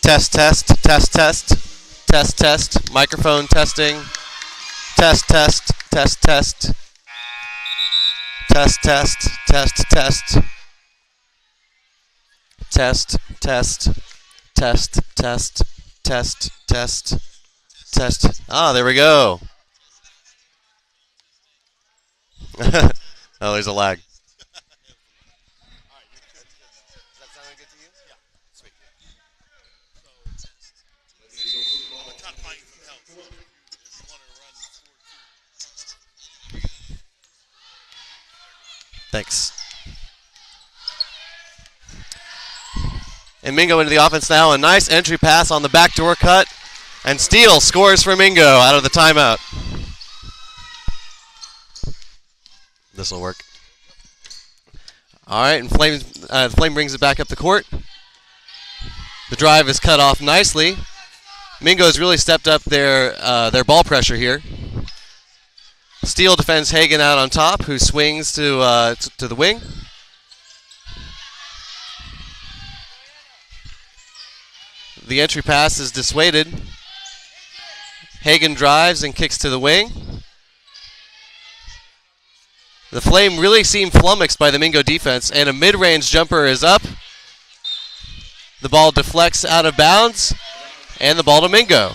Test, test, test, test, test, test, microphone testing, test, test, test, test, test, test, test, test, test, test, test, test, test, test, test. Ah, there we go. Oh, there's a lag. Thanks. And Mingo into the offense now. A nice entry pass on the backdoor cut. And Steele scores for Mingo out of the timeout. This will work. All right, and Flame brings it back up the court. The drive is cut off nicely Mingo's really stepped up their ball pressure here. Steele defends Hagen out on top, who swings to the wing. The entry pass is dissuaded. Hagen drives and kicks to the wing. The Flame really seem flummoxed by the Mingo defense, and a mid-range jumper is up. The ball deflects out of bounds, and the ball to Mingo.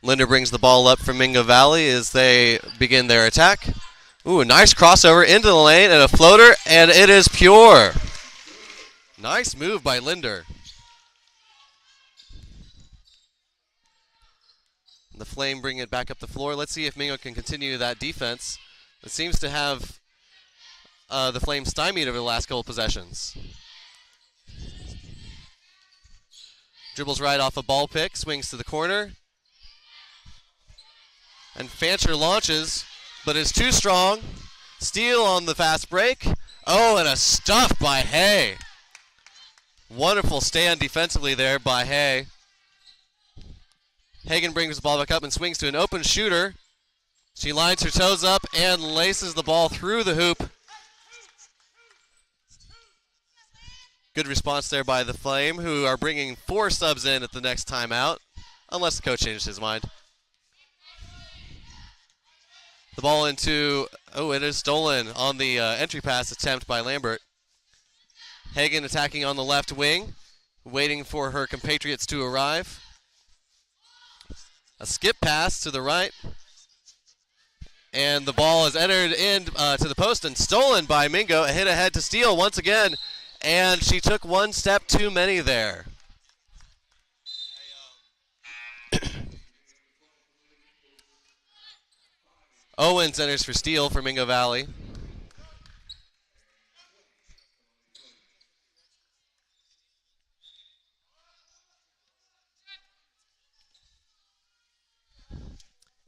Linder brings the ball up for Mingo Valley as they begin their attack. Ooh, a nice crossover into the lane and a floater, and it is pure. Nice move by Linder. The Flame bring it back up the floor. Let's see if Mingo can continue that defense. It seems to have the Flame stymied over the last couple possessions. Dribbles right off a ball pick, swings to the corner. And Fancher launches, but is too strong. Steele on the fast break. Oh, and a stuff by Hay. Wonderful stand defensively there by Hay. Hagen brings the ball back up and swings to an open shooter. She lines her toes up and laces the ball through the hoop. Good response there by the Flame, who are bringing 4 subs in at the next timeout, unless the coach changes his mind. The ball into, it is stolen on the entry pass attempt by Lambert. Hagen attacking on the left wing, waiting for her compatriots to arrive. A skip pass to the right. And the ball is entered in to the post and stolen by Mingo. A hit ahead to Steele once again. And she took one step too many there. Owens enters for Steele for Mingo Valley.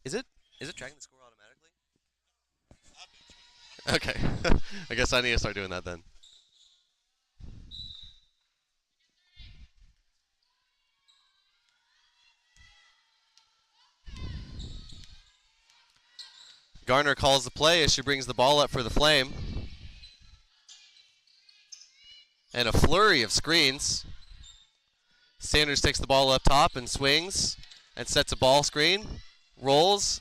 Is it tracking the score automatically? Okay. I guess I need to start doing that then. Garner calls the play as she brings the ball up for the Flame. And a flurry of screens. Sanders takes the ball up top and swings and sets a ball screen. Rolls.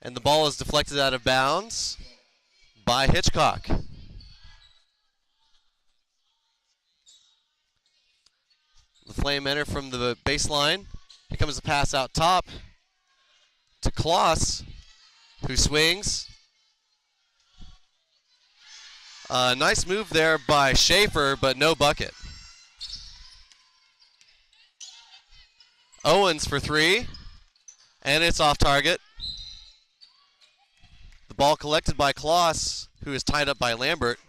And the ball is deflected out of bounds by Hitchcock. The Flame enter from the baseline. Here comes the pass out top to Kloss, who swings. Nice move there by Schaefer, but no bucket. Owens for 3, and it's off target. The ball collected by Kloss, who is tied up by Lambert.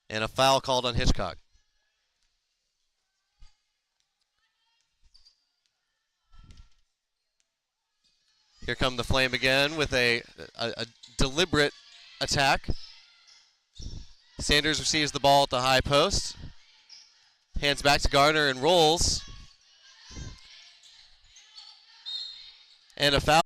And a foul called on Hitchcock. Here come the Flame again with a deliberate attack. Sanders receives the ball at the high post. Hands back to Garner and rolls. And a foul.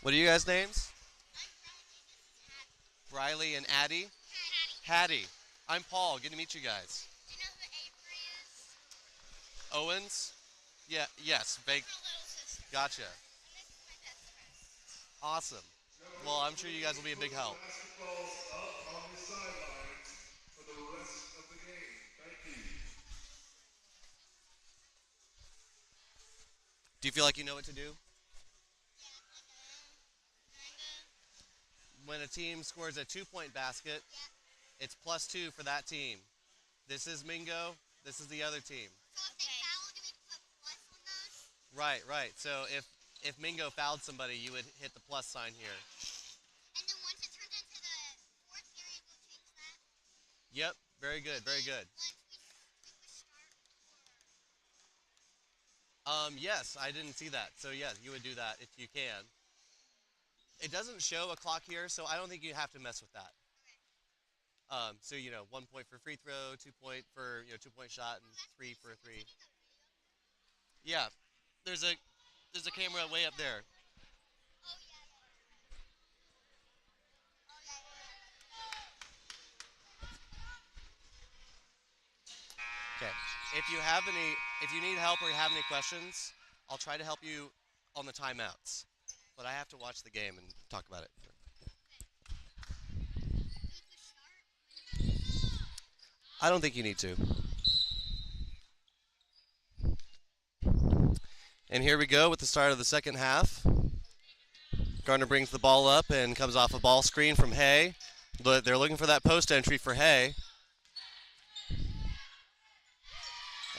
What are you guys' names? Riley and Addie? Hattie. I'm Paul. Good to meet you guys. Do you know who Avery is? Owens? Yeah, yes. Big. Her little sister. Gotcha. And this is my best friend. Awesome. Well, I'm sure you guys will be a big help. Basketballs up on the sidelines for the rest of the game. Thank you. Do you feel like you know what to do? When a team scores a 2-point basket, it's +2 for that team. This is Mingo. This is the other team. So if they foul, do we put plus on those? Right. So if Mingo fouled somebody, you would hit the plus sign here. And then once it turns into the fourth period, we'll change that? Yep. Very good. Very good. Once we start? Yes, I didn't see that. So yes, you would do that if you can. It doesn't show a clock here, so I don't think you have to mess with that. Okay. So 1 point for free throw, 2 point for 2-point shot, and 3 for a 3. Yeah, there's a camera way up there. Oh, yeah. Okay. If you need help or you have any questions, I'll try to help you on the timeouts. But I have to watch the game and talk about it. I don't think you need to. And here we go with the start of the second half. Gardner brings the ball up and comes off a ball screen from Hay. But they're looking for that post entry for Hay.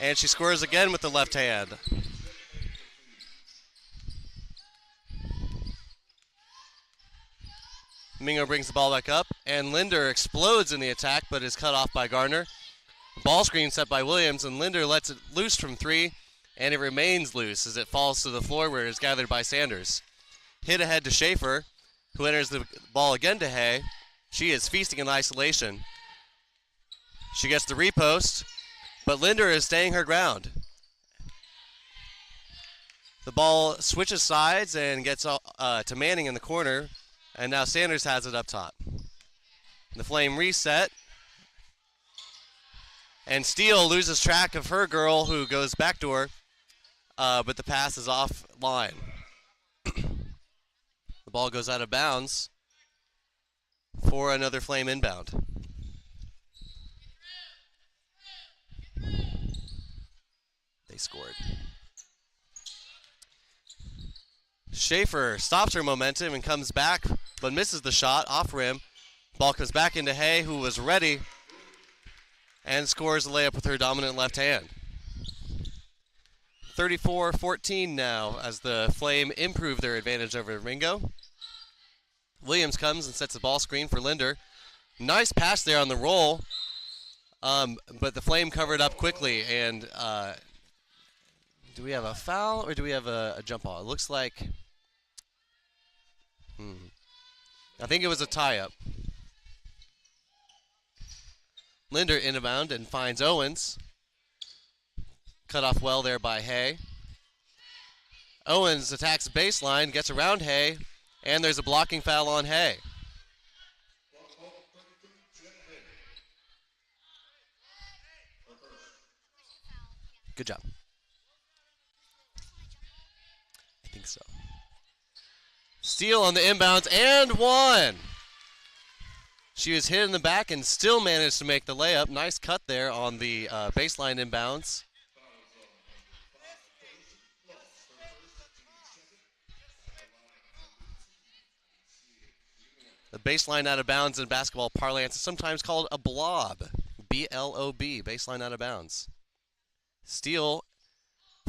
And she scores again with the left hand. Mingo brings the ball back up, and Linder explodes in the attack, but is cut off by Gardner. Ball screen set by Williams, and Linder lets it loose from 3, and it remains loose as it falls to the floor where it is gathered by Sanders. Hit ahead to Schaefer, who enters the ball again to Hay. She is feasting in isolation. She gets the repost, but Linder is staying her ground. The ball switches sides and gets to Manning in the corner. And now Sanders has it up top. The Flame reset. And Steele loses track of her girl who goes backdoor. But the pass is offline. The ball goes out of bounds for another Flame inbound. They scored. Schaefer stops her momentum and comes back, but misses the shot off rim. Ball comes back into Hay, who was ready, and scores the layup with her dominant left hand. 34-14 now as the Flame improve their advantage over Ringo. Williams comes and sets the ball screen for Linder. Nice pass there on the roll, but the Flame covered up quickly. And do we have a foul or do we have a jump ball? It looks like... I think it was a tie-up. Linder inbound and finds Owens. Cut off well there by Hay. Owens attacks baseline, gets around Hay, and there's a blocking foul on Hay. Good job. I think so. Steele on the inbounds and one. She was hit in the back and still managed to make the layup. Nice cut there on the baseline inbounds. The baseline out of bounds in basketball parlance is sometimes called a blob. B-L-O-B, baseline out of bounds. Steele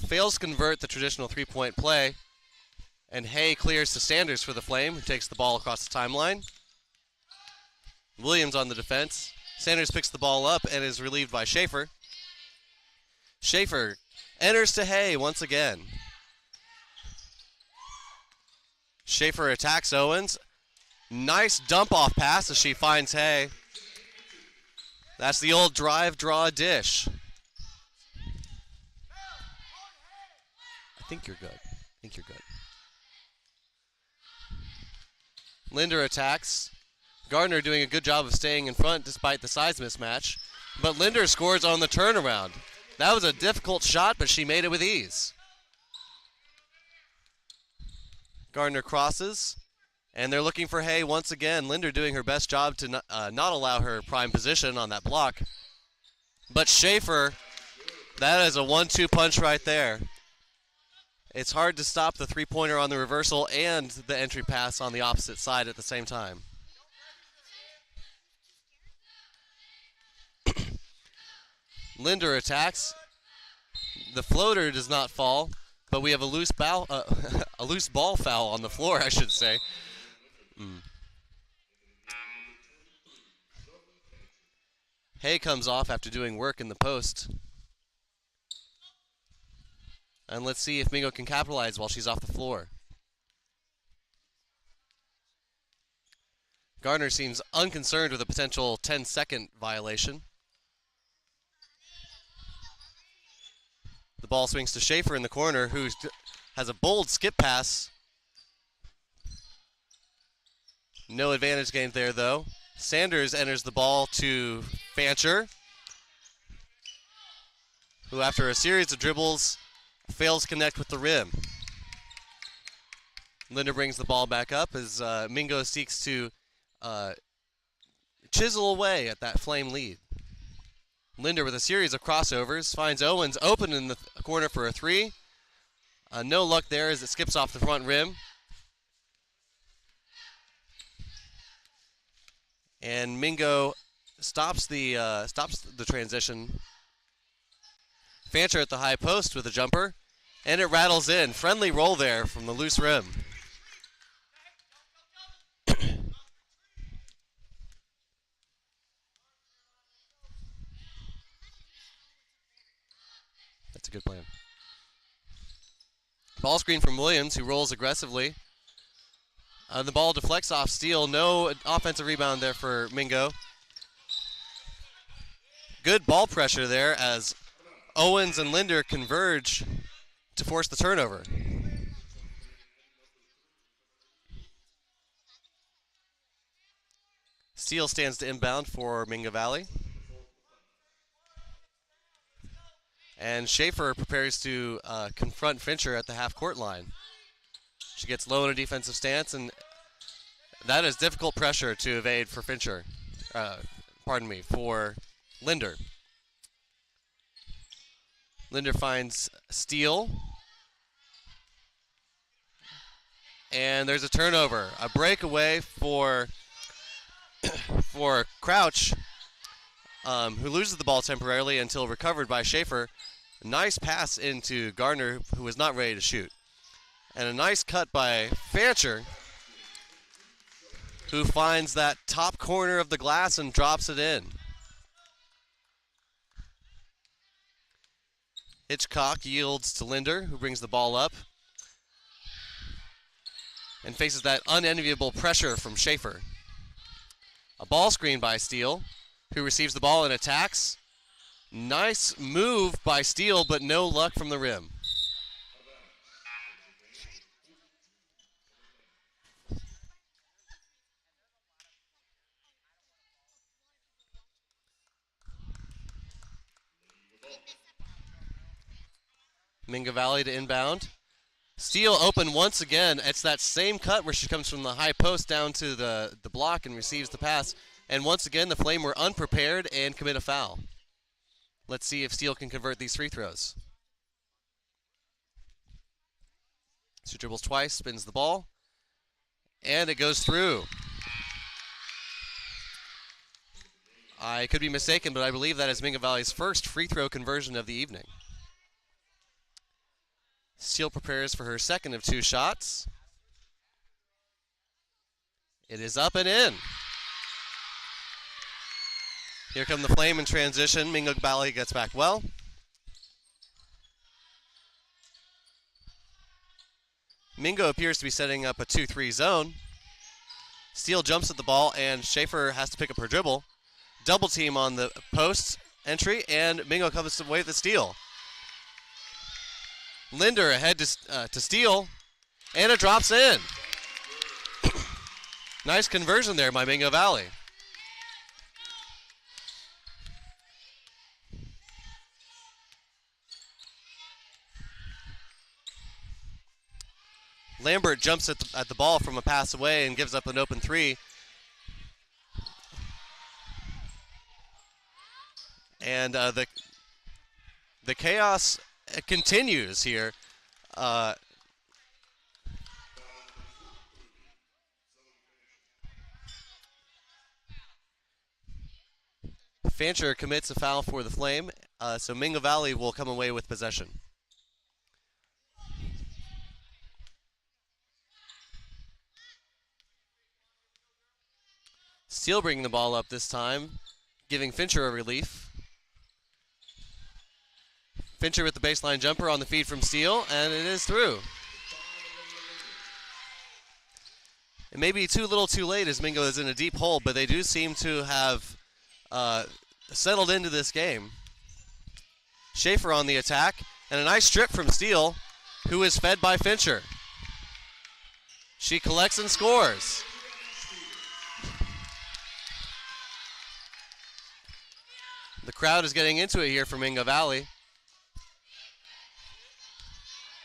fails to convert the traditional three-point play. And Hay clears to Sanders for the Flame, who takes the ball across the timeline. Williams on the defense. Sanders picks the ball up and is relieved by Schaefer. Schaefer enters to Hay once again. Schaefer attacks Owens. Nice dump-off pass as she finds Hay. That's the old drive, draw, dish. I think you're good. Linder attacks. Gardner doing a good job of staying in front despite the size mismatch. But Linder scores on the turnaround. That was a difficult shot, but she made it with ease. Gardner crosses, and they're looking for Hay once again. Linder doing her best job to not allow her prime position on that block. But Schaefer, that is a 1-2 punch right there. It's hard to stop the three-pointer on the reversal and the entry pass on the opposite side at the same time. Linder attacks. The floater does not fall, but we have a loose ball, a loose ball foul on the floor, I should say. Hay comes off after doing work in the post. And let's see if Mingo can capitalize while she's off the floor. Gardner seems unconcerned with a potential 10-second violation. The ball swings to Schaefer in the corner, who has a bold skip pass. No advantage gained there, though. Sanders enters the ball to Fancher, who after a series of dribbles fails to connect with the rim. Linder brings the ball back up as Mingo seeks to chisel away at that Flame lead. Linder with a series of crossovers finds Owens open in the corner for a three. No luck there as it skips off the front rim. And Mingo stops the transition. Fancher at the high post with a jumper, and it rattles in. Friendly roll there from the loose rim. That's a good plan. Ball screen from Williams, who rolls aggressively. The ball deflects off Steele. No offensive rebound there for Mingo. Good ball pressure there as Owens and Linder converge to force the turnover. Steele stands to inbound for Mingo Valley. And Schaefer prepares to confront Fincher at the half-court line. She gets low in a defensive stance, and that is difficult pressure to evade for Fincher. For Linder. Linder finds Steele. And there's a turnover. A breakaway for Crouch, who loses the ball temporarily until recovered by Schaefer. A nice pass into Gardner, who was not ready to shoot. And a nice cut by Fancher, who finds that top corner of the glass and drops it in. Hitchcock yields to Linder, who brings the ball up and faces that unenviable pressure from Schaefer. A ball screen by Steele, who receives the ball and attacks. Nice move by Steele, but no luck from the rim. Mingo Valley to inbound. Steele open once again. It's that same cut where she comes from the high post down to the block and receives the pass. And once again, the Flame were unprepared and commit a foul. Let's see if Steele can convert these free throws. She dribbles twice, spins the ball, and it goes through. I could be mistaken, but I believe that is Mingo Valley's first free throw conversion of the evening. Steele prepares for her second of two shots. It is up and in. Here come the Flame in transition. Mingo Valley gets back well. Mingo appears to be setting up a 2-3 zone. Steele jumps at the ball, and Schaefer has to pick up her dribble. Double team on the post entry, and Mingo comes away with the steal. Linder ahead to Steele, and it drops in. Nice conversion there by Mingo Valley. Lambert jumps at the ball from a pass away and gives up an open three. And the chaos continues here. Fancher commits a foul for the Flame, so Mingo Valley will come away with possession. Steele bringing the ball up this time, giving Fincher a relief. Fincher with the baseline jumper on the feed from Steele, and it is through. It may be too little too late as Mingo is in a deep hole, but they do seem to have settled into this game. Schaefer on the attack, and a nice strip from Steele, who is fed by Fincher. She collects and scores. The crowd is getting into it here for Mingo Valley,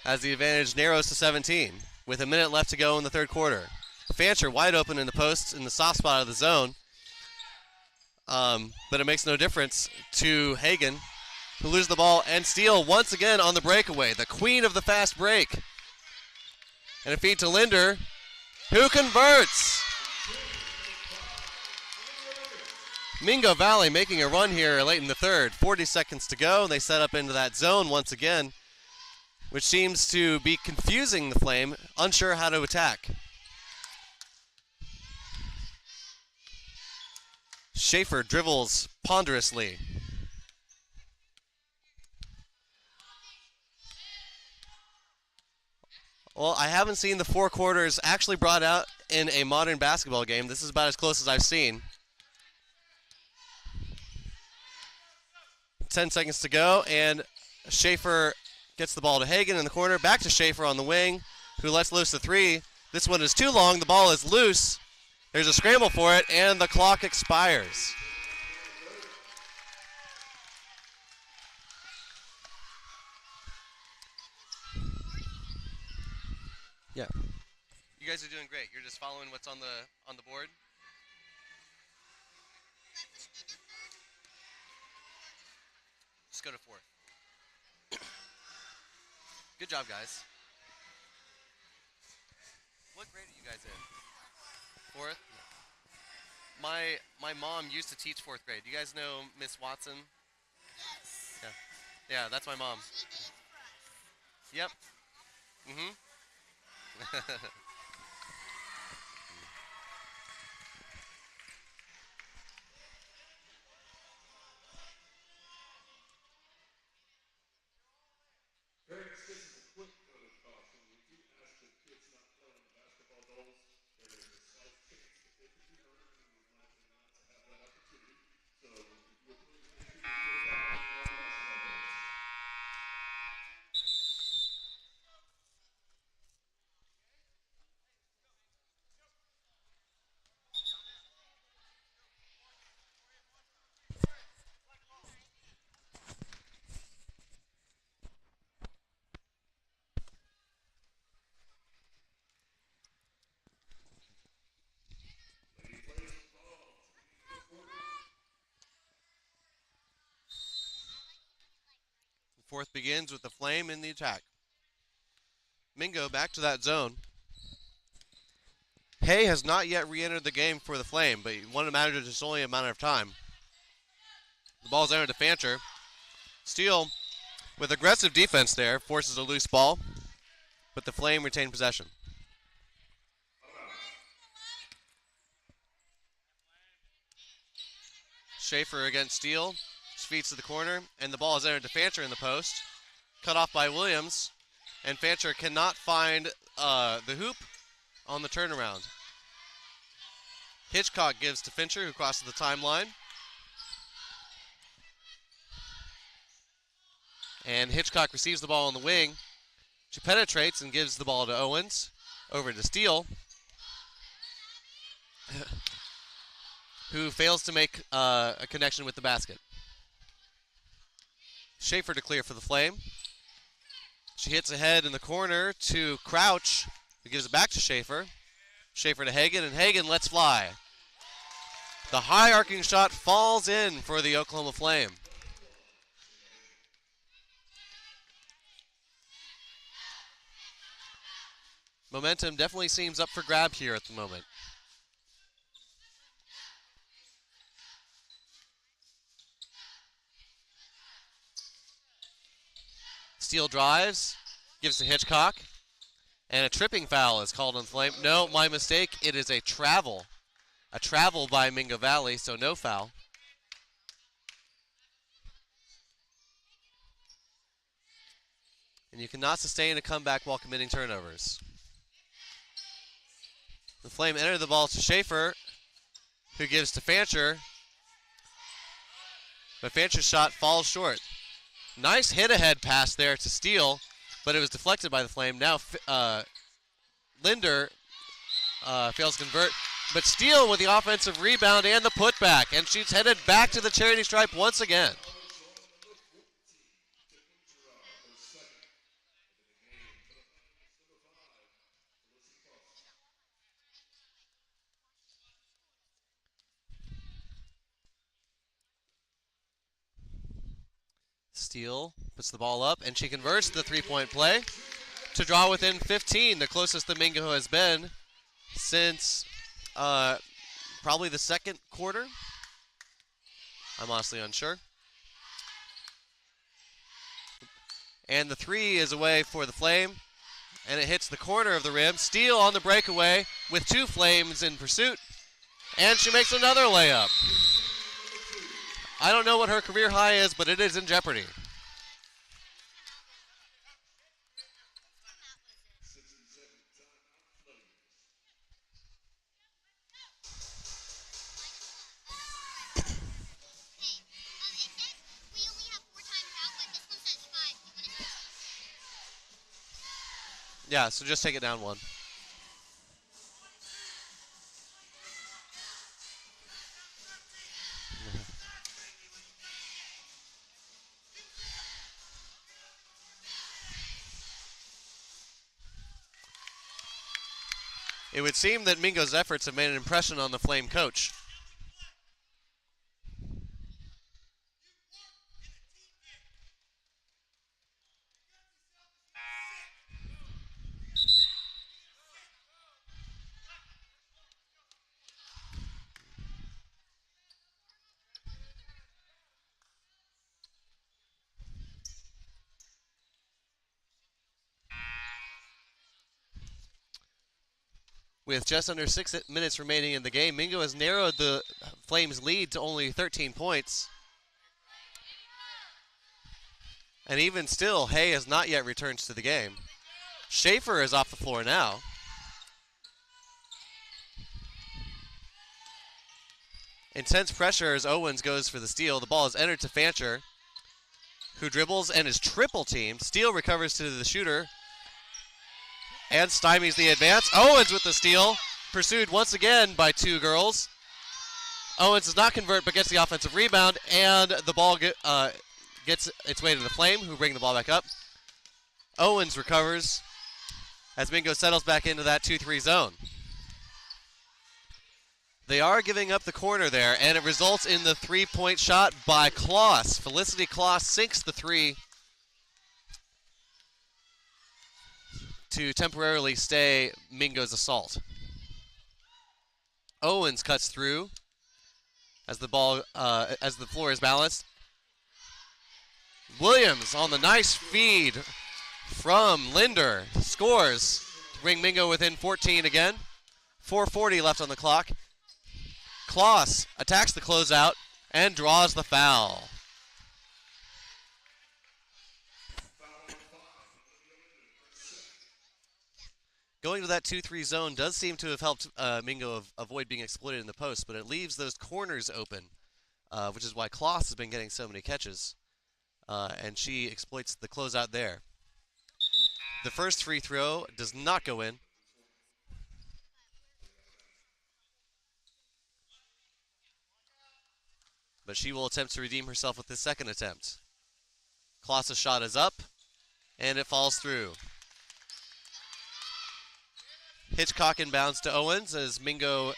as the advantage narrows to 17 with a minute left to go in the third quarter. Fancher wide open in the post in the soft spot of the zone, but it makes no difference to Hagan, who loses the ball, and Steele once again on the breakaway, the queen of the fast break. And a feed to Linder, who converts. Mingo Valley making a run here late in the third. 40 seconds to go, and they set up into that zone once again, which seems to be confusing the Flame, unsure how to attack. Schaefer dribbles ponderously. Well, I haven't seen the four quarters actually brought out in a modern basketball game. This is about as close as I've seen. 10 seconds to go, and Schaefer gets the ball to Hagan in the corner. Back to Schaefer on the wing, who lets loose the three. This one is too long. The ball is loose. There's a scramble for it, and the clock expires. Yeah. You guys are doing great. You're just following what's on the board. Just go to fourth. Good job, guys. What grade are you guys in? Fourth? My mom used to teach fourth grade. You guys know Miss Watson? Yes. Yeah. Yeah, that's my mom. She did it for us. Yep. Mm-hmm. Parents, this is a quick note of caution. We do ask that kids not play on basketball goals. There is a slight chance that they could be hurt, and we'd like them not to have that opportunity. So, if you'll please make sure you get out on basketball goals. Fourth begins with the Flame in the attack. Mingo back to that zone. Hay has not yet re-entered the game for the Flame, but one matter just only a matter of time. The ball's entered to Fancher. Steele, with aggressive defense there, forces a loose ball, but the Flame retain possession. Schaefer against Steele. Feeds to the corner, and the ball is entered to Fancher in the post. Cut off by Williams, and Fancher cannot find the hoop on the turnaround. Hitchcock gives to Fincher, who crosses the timeline. And Hitchcock receives the ball on the wing. She penetrates and gives the ball to Owens. Over to Steele. who fails to make a connection with the basket. Schaefer to clear for the Flame. She hits ahead in the corner to Crouch, who gives it back to Schaefer. Schaefer to Hagan, and Hagan lets fly. The high arcing shot falls in for the Oklahoma Flame. Momentum definitely seems up for grab here at the moment. Steele drives, gives to Hitchcock, and a tripping foul is called on the Flame. No, my mistake. It is a travel. A travel by Mingo Valley, so no foul. And you cannot sustain a comeback while committing turnovers. The Flame enter the ball to Schaefer, who gives to Fancher. But Fancher's shot falls short. Nice hit-ahead pass there to Steele, but it was deflected by the Flame. Now Linder fails to convert. But Steele with the offensive rebound and the putback, and she's headed back to the charity stripe once again. Steele puts the ball up, and she converts the three-point play to draw within 15, the closest the Mingo has been since probably the second quarter. I'm honestly unsure. And the three is away for the Flame, and it hits the corner of the rim. Steele on the breakaway with two Flames in pursuit, and she makes another layup. I don't know what her career high is, but it is in jeopardy. Yeah, so just take it down one. It would seem that Mingo's efforts have made an impression on the Flame coach. With just under 6 minutes remaining in the game, Mingo has narrowed the Flames' lead to only 13 points. And even still, Hay has not yet returned to the game. Schaefer is off the floor now. Intense pressure as Owens goes for the steal. The ball is entered to Fancher, who dribbles and is triple teamed. Steele recovers to the shooter and stymies the advance. Owens with the steal, pursued once again by two girls. Owens does not convert but gets the offensive rebound, and the ball gets its way to the Flame, who bring the ball back up. Owens recovers as Mingo settles back into that 2-3 zone. They are giving up the corner there, and it results in the three-point shot by Kloss. Felicity Kloss sinks the three to temporarily stay Mingo's assault. Owens cuts through as the floor is balanced. Williams on the nice feed from Linder scores to bring Mingo within 14 again. 4:40 left on the clock. Kloss attacks the closeout and draws the foul. Going to that 2-3 zone does seem to have helped Mingo avoid being exploited in the post, but it leaves those corners open, which is why Kloss has been getting so many catches. And she exploits the closeout there. The first free throw does not go in. but she will attempt to redeem herself with this second attempt. Kloss's shot is up, and it falls through. Hitchcock inbounds to Owens as Mingo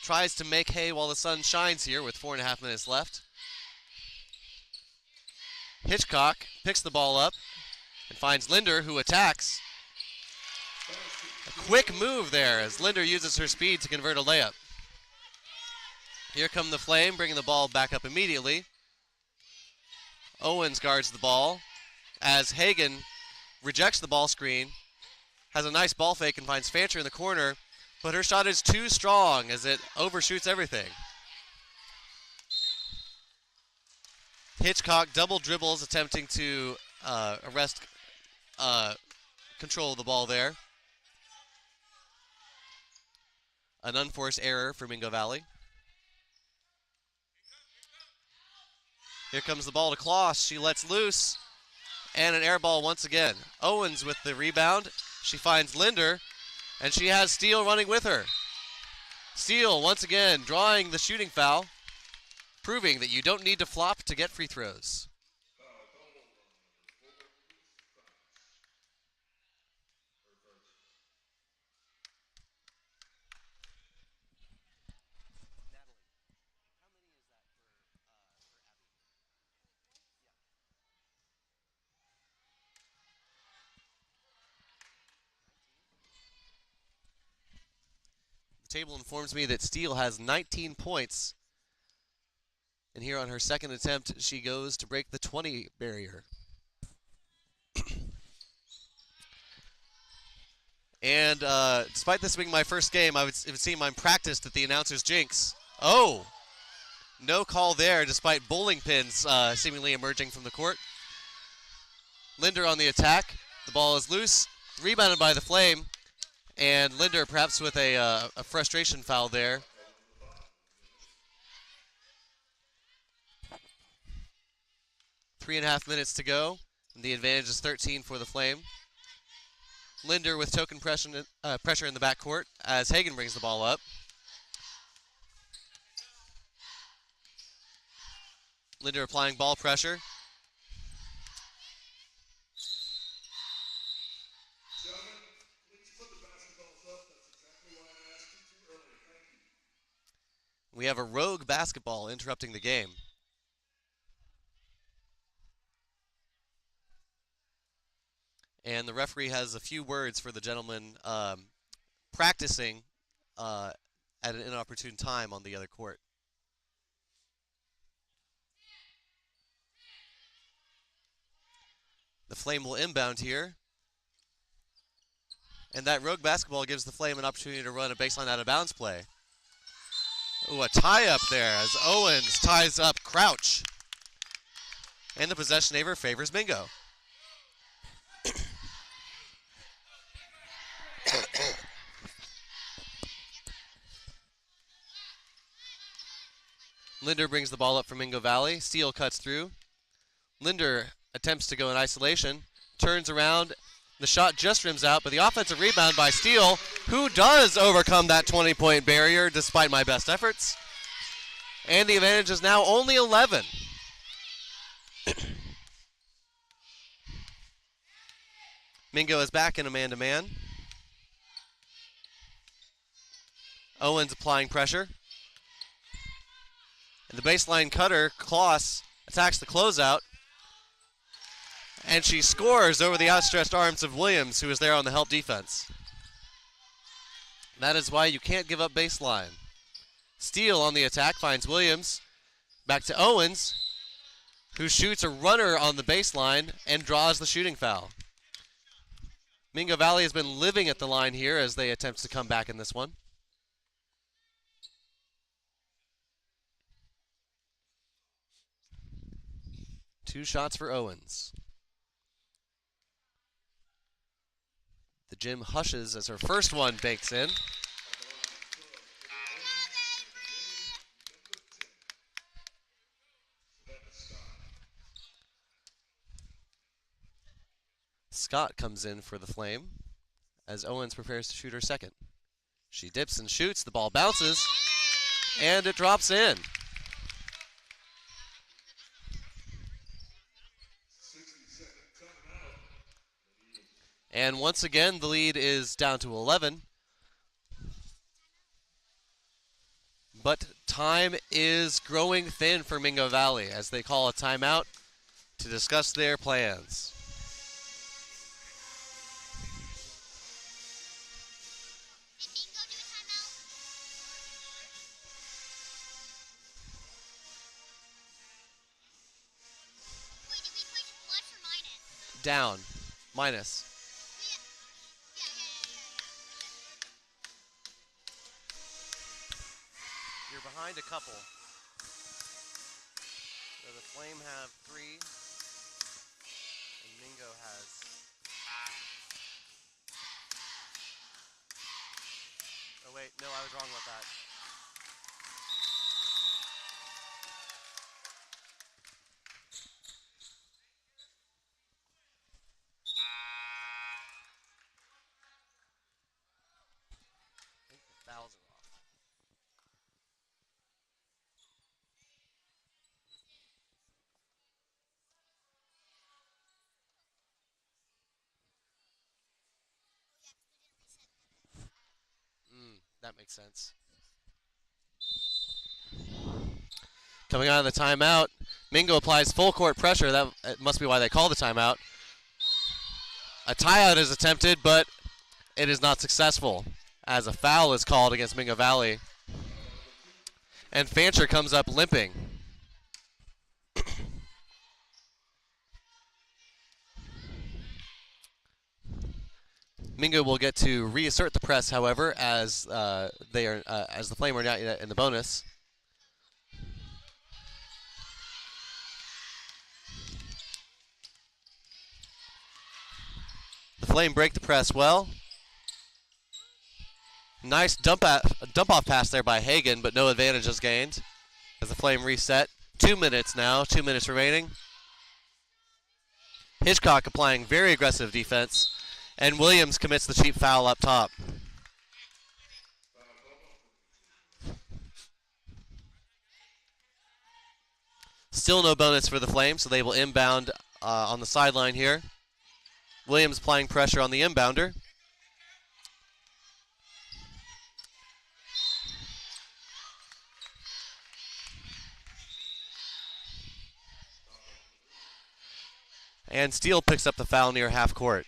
tries to make hay while the sun shines here with 4.5 minutes left. Hitchcock picks the ball up and finds Linder, who attacks. A quick move there as Linder uses her speed to convert a layup. Here come the Flame, bringing the ball back up immediately. Owens guards the ball as Hagen rejects the ball screen, has a nice ball fake and finds Fancher in the corner, but her shot is too strong as it overshoots everything. Hitchcock double dribbles, attempting to arrest control of the ball there. An unforced error for Mingo Valley. Here comes the ball to Kloss. She lets loose. And an air ball once again. Owens with the rebound. She finds Linder. And she has Steele running with her. Steele once again drawing the shooting foul, proving that you don't need to flop to get free throws. The table informs me that Steele has 19 points. And here on her second attempt, she goes to break the 20 barrier. And despite this being my first game, it would seem I'm practiced at the announcer's jinx. Oh! No call there, despite bowling pins seemingly emerging from the court. Linder on the attack. The ball is loose. Rebounded by the Flame. And Linder perhaps with a frustration foul there. Three and a half minutes to go. And the advantage is 13 for the Flame. Linder with token pressure in the backcourt as Hagen brings the ball up. Linder applying ball pressure. We have a rogue basketball interrupting the game. And the referee has a few words for the gentleman practicing at an inopportune time on the other court. The Flame will inbound here. And that rogue basketball gives the Flame an opportunity to run a baseline out of bounds play. Ooh, a tie up there as Owens ties up Crouch. And the possession favors Mingo. Linder brings the ball up for Mingo Valley. Steele cuts through. Linder attempts to go in isolation. Turns around. The shot just rims out, but the offensive rebound by Steele, who does overcome that 20-point barrier despite my best efforts. And the advantage is now only 11. Mingo is back in a man-to-man. Owens applying pressure. And the baseline cutter, Kloss, attacks the closeout. And she scores over the outstretched arms of Williams, who is there on the help defense. That is why you can't give up baseline. Steele on the attack finds Williams. Back to Owens, who shoots a runner on the baseline and draws the shooting foul. Mingo Valley has been living at the line here as they attempt to come back in this one. Two shots for Owens. The gym hushes as her first one bakes in. Scott comes in for the Flame as Owens prepares to shoot her second. She dips and shoots, the ball bounces, and it drops in. And once again, the lead is down to 11. But time is growing thin for Mingo Valley as they call a timeout to discuss their plans. Down. Minus. You're behind a couple. So the Flame have 3, and Mingo has... Oh wait, no, I was wrong about that. I think the fouls are off. That makes sense. Coming out of the timeout, Mingo applies full court pressure. That must be why they call the timeout. A tieout is attempted, but it is not successful as a foul is called against Mingo Valley. And Fancher comes up limping. Mingo will get to reassert the press, however, as as the Flame are not yet in the bonus. The Flame break the press well. Nice dump off pass there by Hagen, but no advantage is gained as the Flame reset. 2 minutes now, 2 minutes remaining. Hitchcock applying very aggressive defense. And Williams commits the cheap foul up top. Still no bonus for the Flames, so they will inbound on the sideline here. Williams applying pressure on the inbounder. And Steele picks up the foul near half court.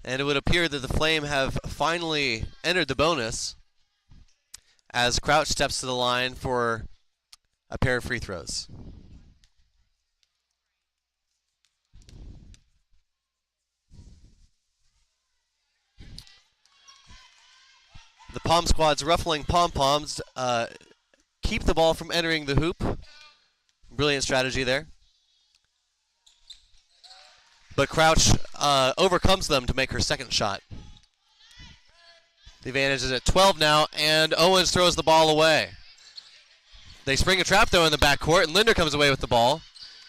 And it would appear that the Flame have finally entered the bonus as Crouch steps to the line for a pair of free throws. The Palm Squad's ruffling pom-poms keep the ball from entering the hoop. Brilliant strategy there. But Crouch overcomes them to make her second shot. The advantage is at 12 now, and Owens throws the ball away. They spring a trap, though, in the backcourt, and Linder comes away with the ball.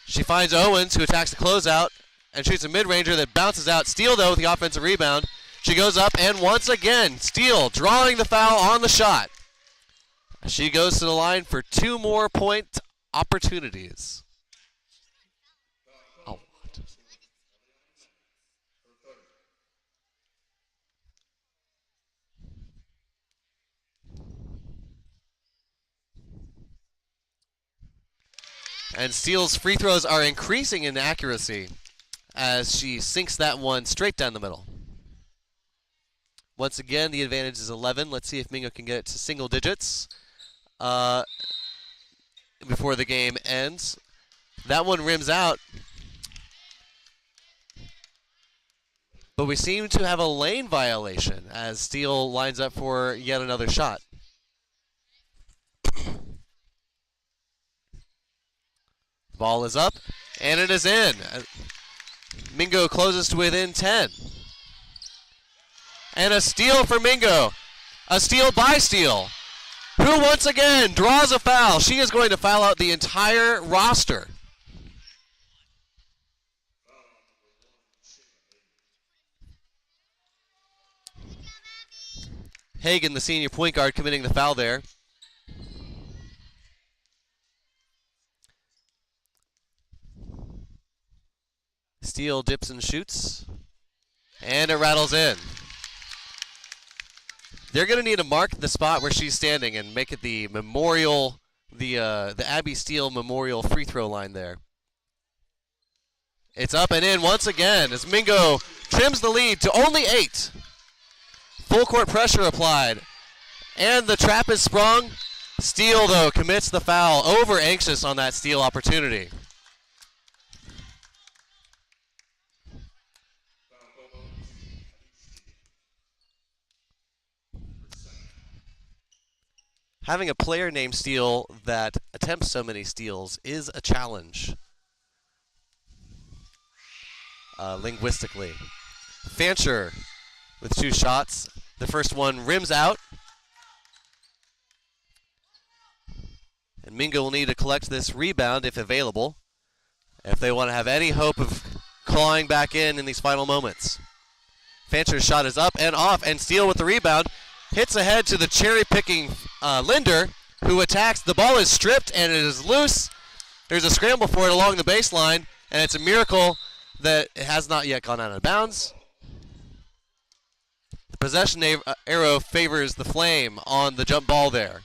She finds Owens, who attacks the closeout, and shoots a mid-ranger that bounces out. Steele, though, with the offensive rebound. She goes up, and once again, Steele drawing the foul on the shot. She goes to the line for 2 more point opportunities. Oh, what? And Steele's free throws are increasing in accuracy as she sinks that one straight down the middle. Once again, the advantage is 11. Let's see if Mingo can get it to single digits before the game ends. That one rims out. But we seem to have a lane violation as Steele lines up for yet another shot. Ball is up, and it is in. Mingo closes to within 10. And a steal for Mingo. A steal by Steele, who once again draws a foul. She is going to foul out the entire roster. Hagen, the senior point guard, committing the foul there. Steele dips and shoots. And it rattles in. They're going to need to mark the spot where she's standing and make it the memorial, the Abby Steele memorial free throw line there. It's up and in once again as Mingo trims the lead to only 8. Full court pressure applied. And the trap is sprung. Steele, though, commits the foul. Over anxious on that steal opportunity. Having a player named Steele that attempts so many steals is a challenge. Linguistically. Fancher with 2 shots. The first one rims out. And Mingo will need to collect this rebound if available, if they want to have any hope of clawing back in these final moments. Fancher's shot is up and off, and Steele with the rebound hits ahead to the cherry-picking Linder, who attacks. The ball is stripped and it is loose. There's a scramble for it along the baseline, and it's a miracle that it has not yet gone out of bounds. The possession arrow favors the Flame on the jump ball there.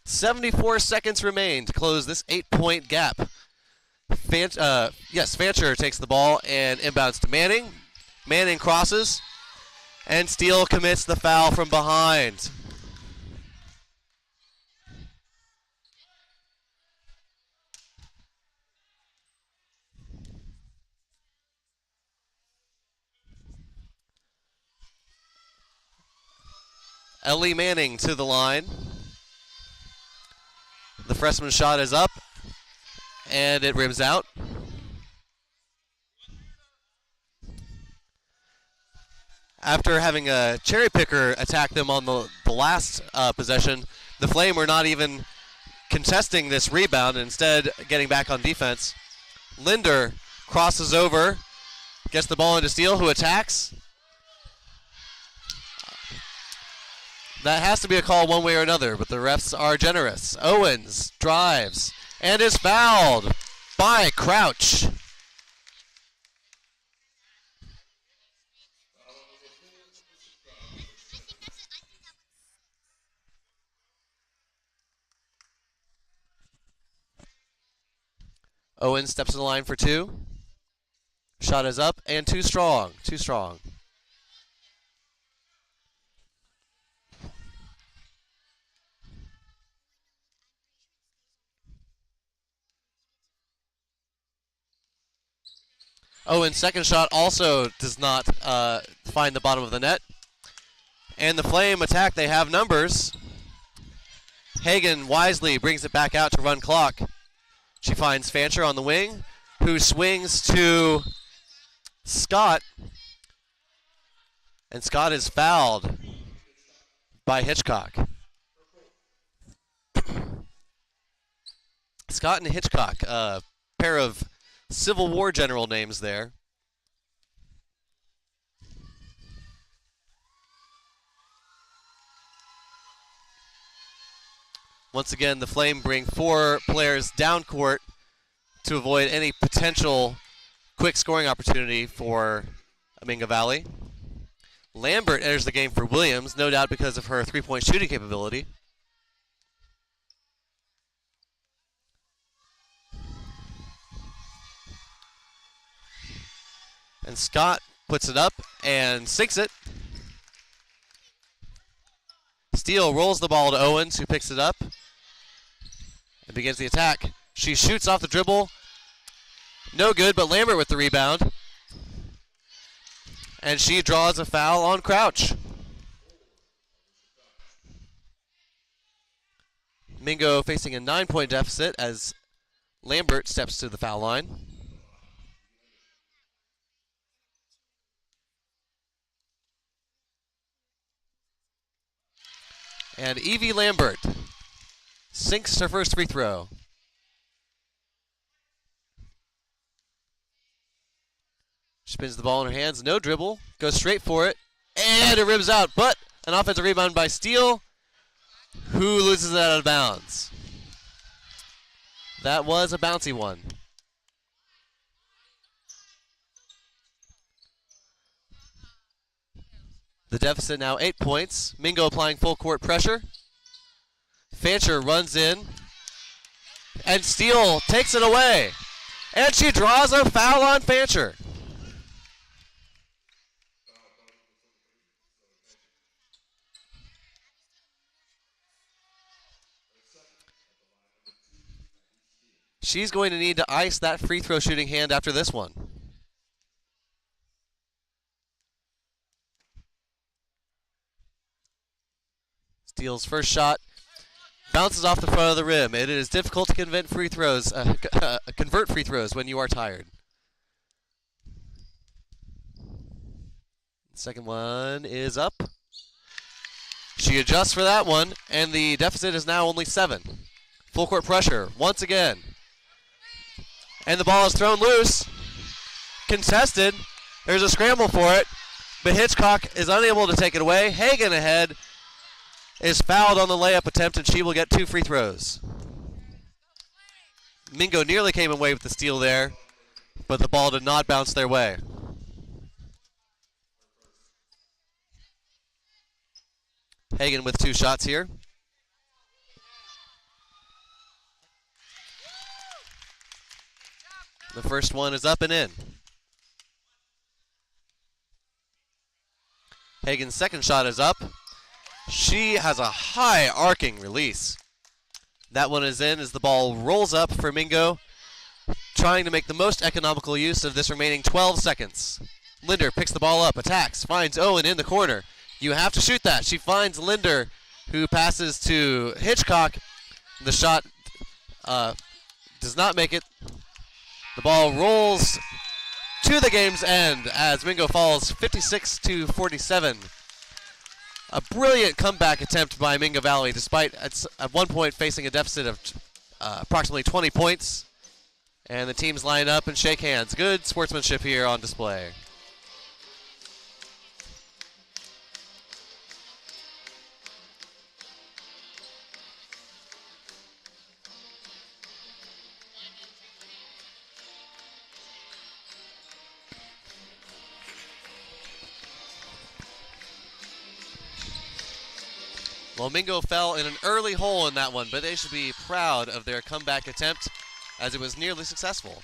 74 seconds remain to close this 8-point gap. Fancher takes the ball and inbounds to Manning. Manning crosses, and Steele commits the foul from behind. Ellie Manning to the line. The freshman shot is up, and it rims out. After having a cherry picker attack them on the last possession, the Flame were not even contesting this rebound, instead getting back on defense. Linder crosses over, gets the ball into Steele, who attacks. That has to be a call one way or another, but the refs are generous. Owens drives and is fouled by Crouch. Owens steps to the line for 2. Shot is up and too strong. Too strong. Owens' second shot also does not find the bottom of the net. And the Flame attack, they have numbers. Hagan wisely brings it back out to run clock. She finds Fancher on the wing, who swings to Scott. And Scott is fouled by Hitchcock. Scott and Hitchcock, a pair of Civil War general names there. Once again, the Flame bring 4 players down court to avoid any potential quick scoring opportunity for Aminga Valley. Lambert enters the game for Williams, no doubt because of her three-point shooting capability. And Scott puts it up and sinks it. Steele rolls the ball to Owens, who picks it up and begins the attack. She shoots off the dribble. No good, but Lambert with the rebound. And she draws a foul on Crouch. Mingo facing a 9-point deficit as Lambert steps to the foul line. And Evie Lambert sinks her first free throw. Spins the ball in her hands, no dribble, goes straight for it, and it rims out, but an offensive rebound by Steele, who loses it out of bounds. That was a bouncy one. The deficit now 8 points. Mingo applying full court pressure. Fancher runs in. And Steele takes it away. And she draws a foul on Fancher. She's going to need to ice that free throw shooting hand after this one. Steele's first shot bounces off the front of the rim. It is difficult to convert free throws when you are tired. Second one is up. She adjusts for that one, and the deficit is now only 7. Full court pressure once again. And the ball is thrown loose. Contested. There's a scramble for it, but Hitchcock is unable to take it away. Hagan ahead is fouled on the layup attempt, and she will get 2 free throws. Mingo nearly came away with the steal there, but the ball did not bounce their way. Hagan with 2 shots here. The first one is up and in. Hagan's second shot is up. She has a high arcing release. That one is in as the ball rolls up for Mingo, trying to make the most economical use of this remaining 12 seconds. Linder picks the ball up, attacks, finds Owen in the corner. You have to shoot that. She finds Linder, who passes to Hitchcock. The shot does not make it. The ball rolls to the game's end as Mingo falls 56-47. A brilliant comeback attempt by Mingo Valley, despite at one point facing a deficit of approximately 20 points. And the teams line up and shake hands. Good sportsmanship here on display. Well, Mingo fell in an early hole in that one, but they should be proud of their comeback attempt as it was nearly successful.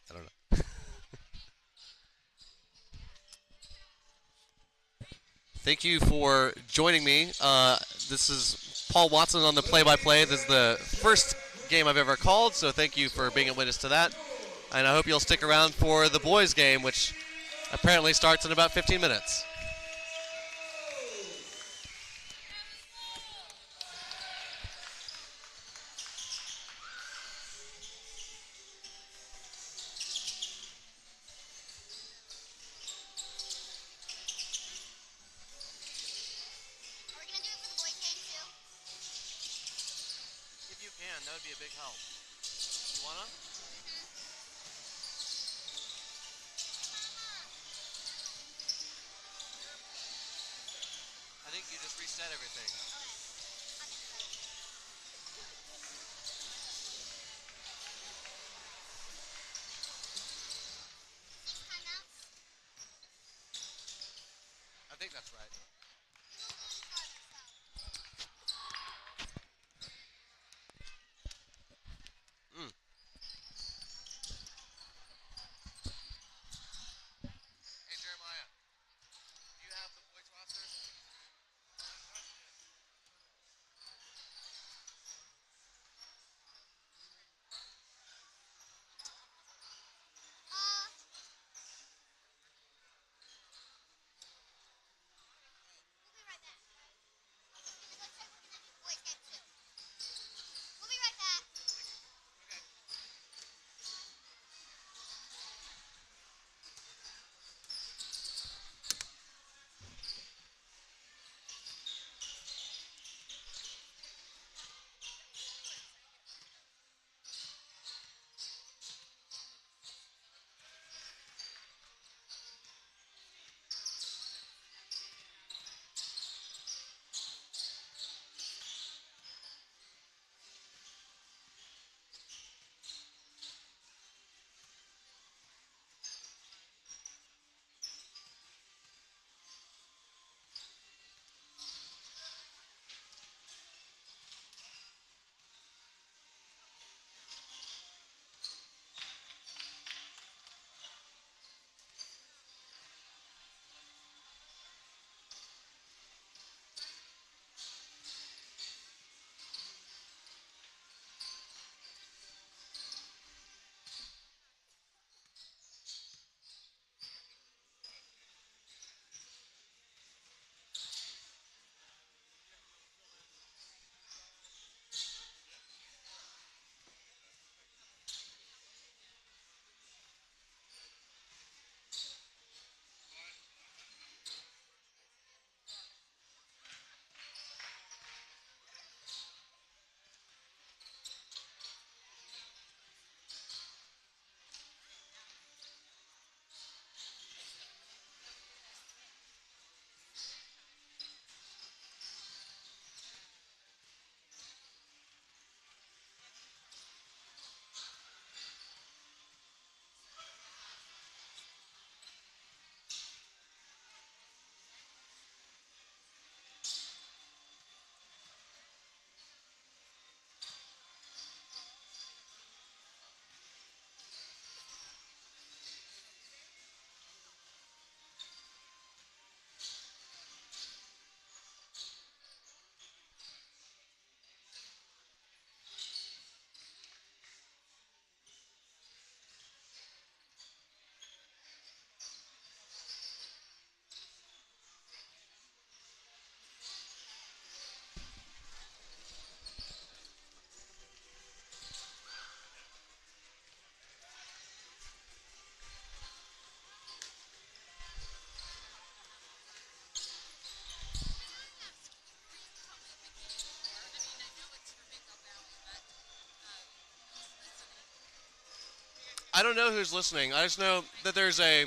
I don't know. Thank you for joining me. This is Paul Watson on the play-by-play. This is the first game I've ever called, so thank you for being a witness to that. And I hope you'll stick around for the boys' game, which apparently starts in about 15 minutes. Are we going to do it for the boys' game too? If you can, that would be a big help. You wanna? I think you just reset everything. I think that's right. Hey, Jeremiah, do you have the boys roster? I don't know who's listening. I just know that there's a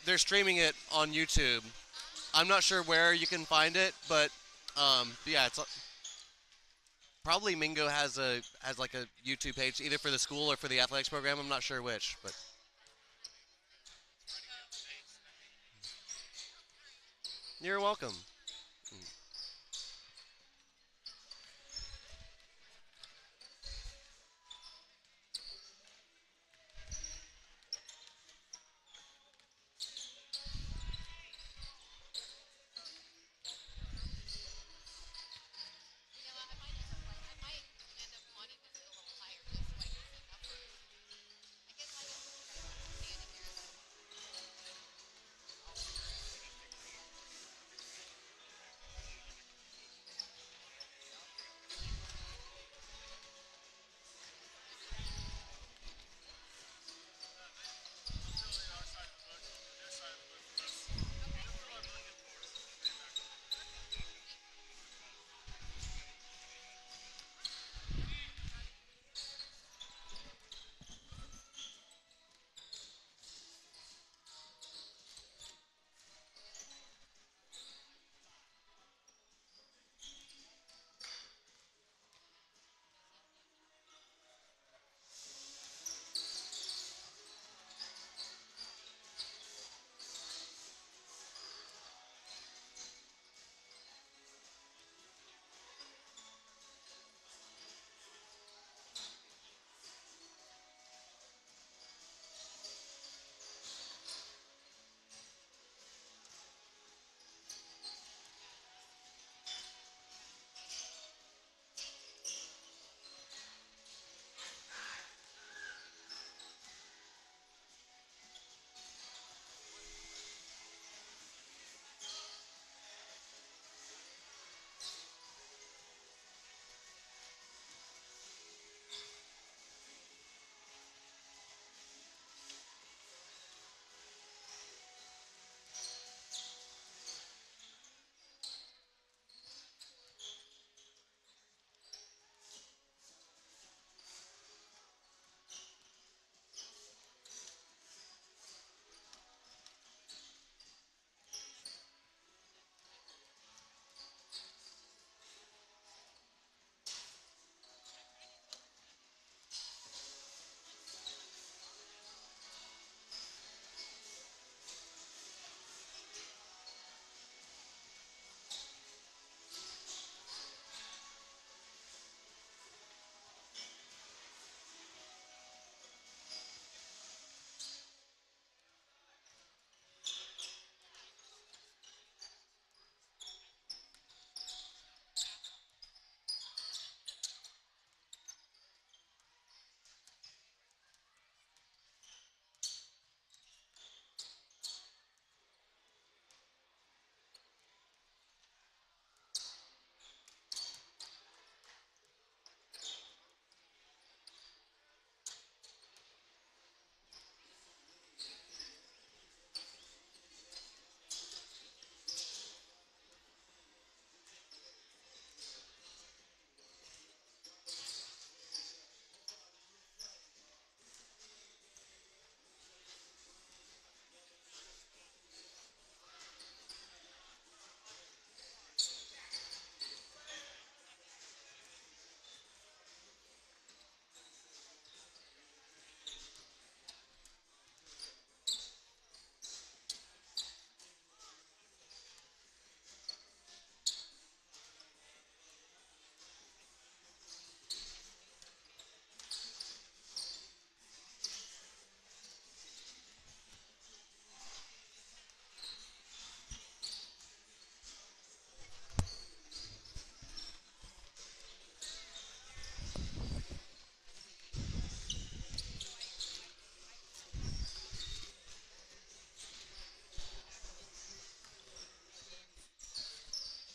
they're streaming it on YouTube. I'm not sure where you can find it, but yeah, it's probably Mingo has like a YouTube page either for the school or for the athletics program. I'm not sure which, but you're welcome. You know, I might end up wanting to sit a little higher just so I can see numbers. I guess I just standing there though.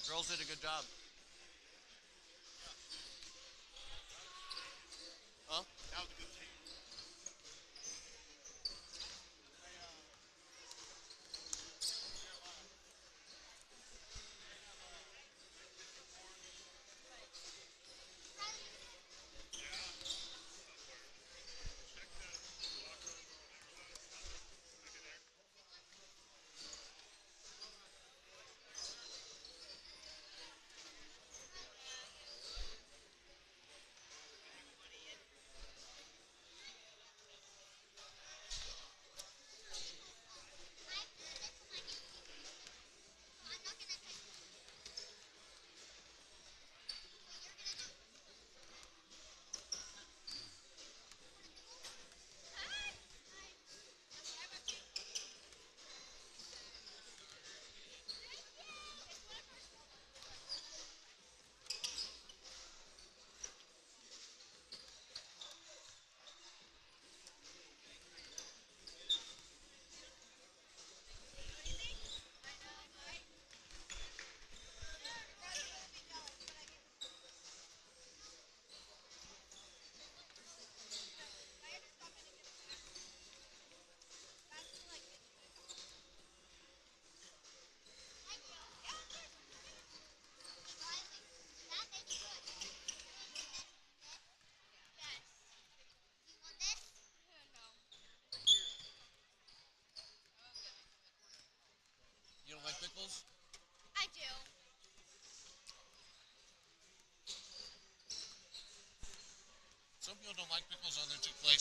Girls did a good job. Huh? That was a good team.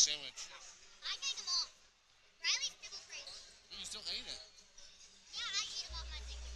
sandwich. I take them all. Riley's nibble crazy. You still ate it. Yeah, I eat them off my finger.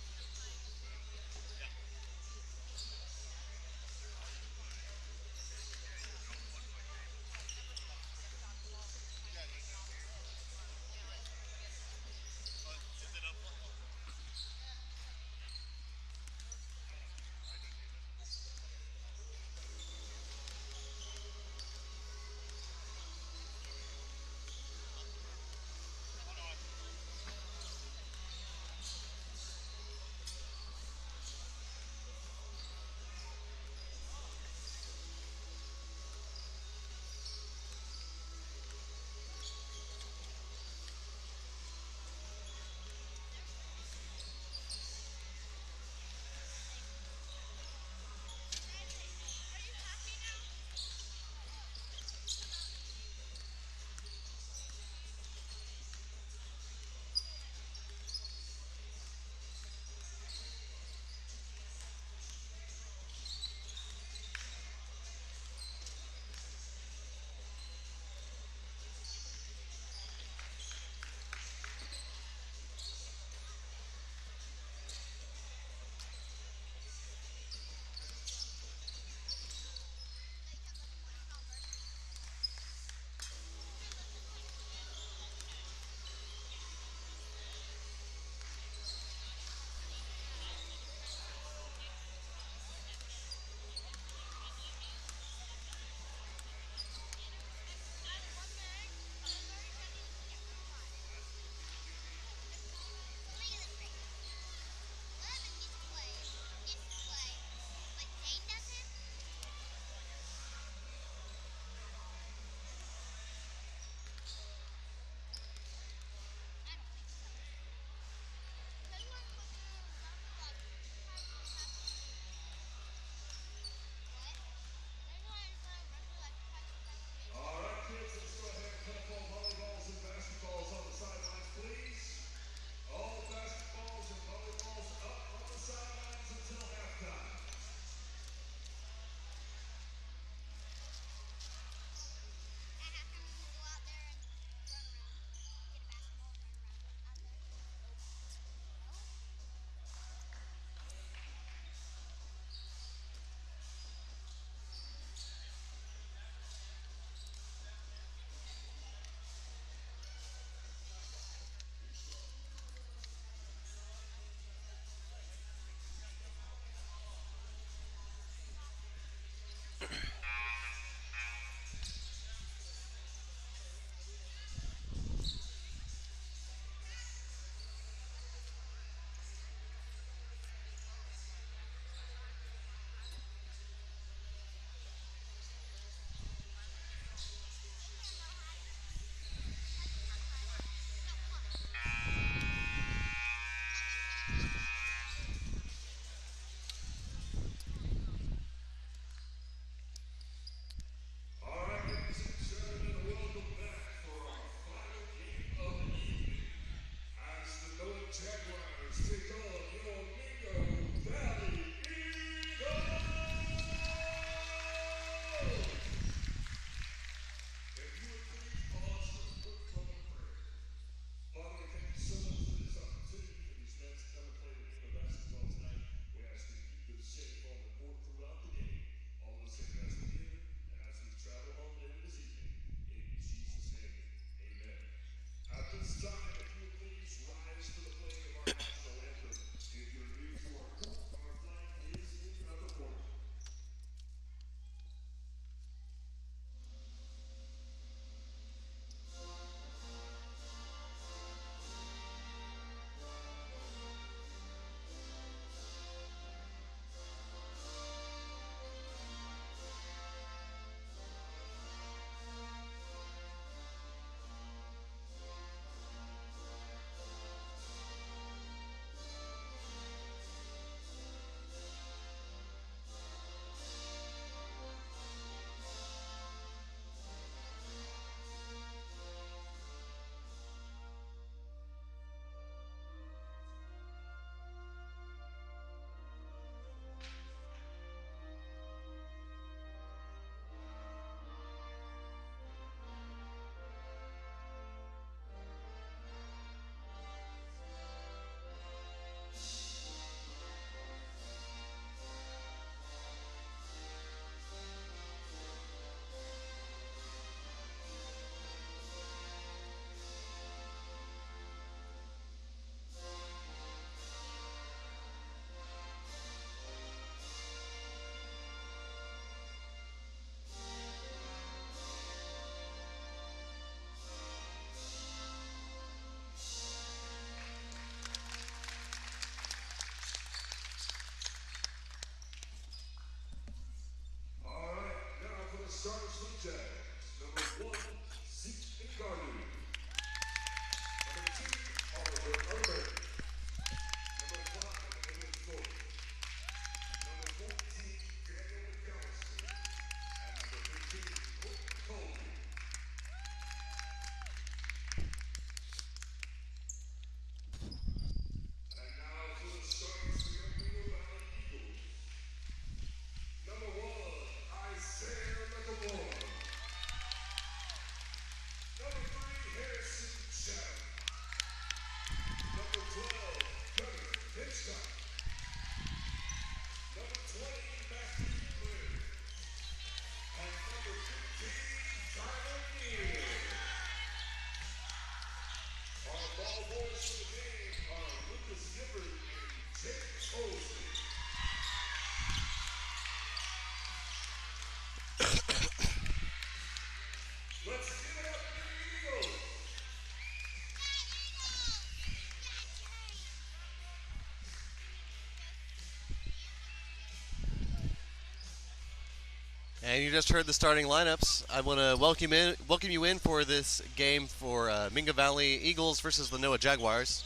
And you just heard the starting lineups. I want to welcome you in for this game for Mingo Valley Eagles versus the Noah Jaguars.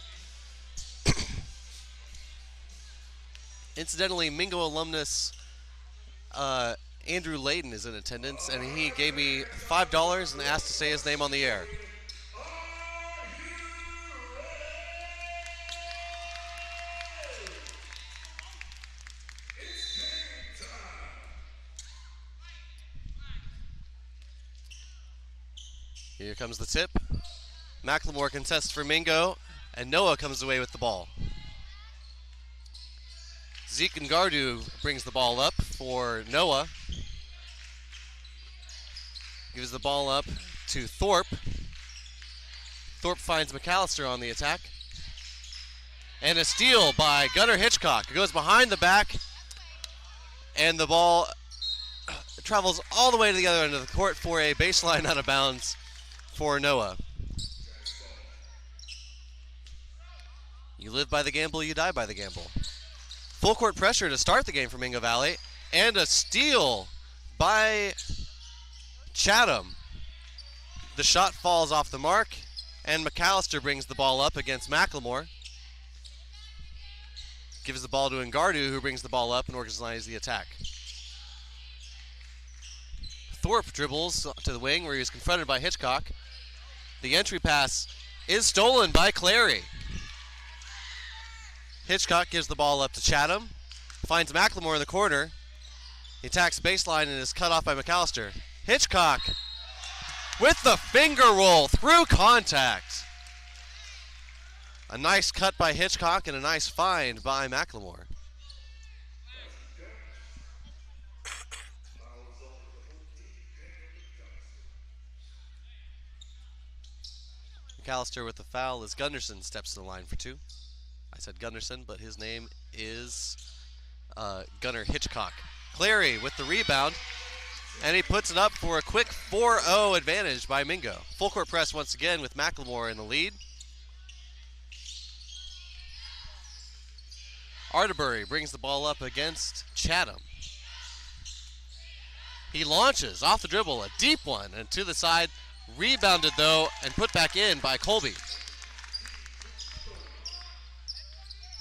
Incidentally, Mingo alumnus Andrew Layden is in attendance, and he gave me $5 and asked to say his name on the air. Here comes the tip. McLemore contests for Mingo, and Noah comes away with the ball. Zeke Ngardu brings the ball up for Noah. Gives the ball up to Thorpe. Thorpe finds McAllister on the attack. And a steal by Gunnar Hitchcock. It goes behind the back, and the ball travels all the way to the other end of the court for a baseline out of bounds for Noah. You live by the gamble, you die by the gamble. Full court pressure to start the game for Mingo Valley, and a steal by Chatham. The shot falls off the mark, and McAllister brings the ball up against McLemore. Gives the ball to Ngardu, who brings the ball up and organizes the attack. Thorpe dribbles to the wing where he is confronted by Hitchcock. The entry pass is stolen by Clary. Hitchcock gives the ball up to Chatham. Finds McLemore in the corner. He attacks baseline and is cut off by McAllister. Hitchcock with the finger roll through contact. A nice cut by Hitchcock and a nice find by McLemore. McAllister with the foul as Gunderson steps to the line for two. I said Gunderson, but his name is Gunnar Hitchcock. Clary with the rebound, and he puts it up for a quick 4-0 advantage by Mingo. Full court press once again with McLemore in the lead. Arterbury brings the ball up against Chatham. He launches off the dribble, a deep one, and to the side. Rebounded, though, and put back in by Colby.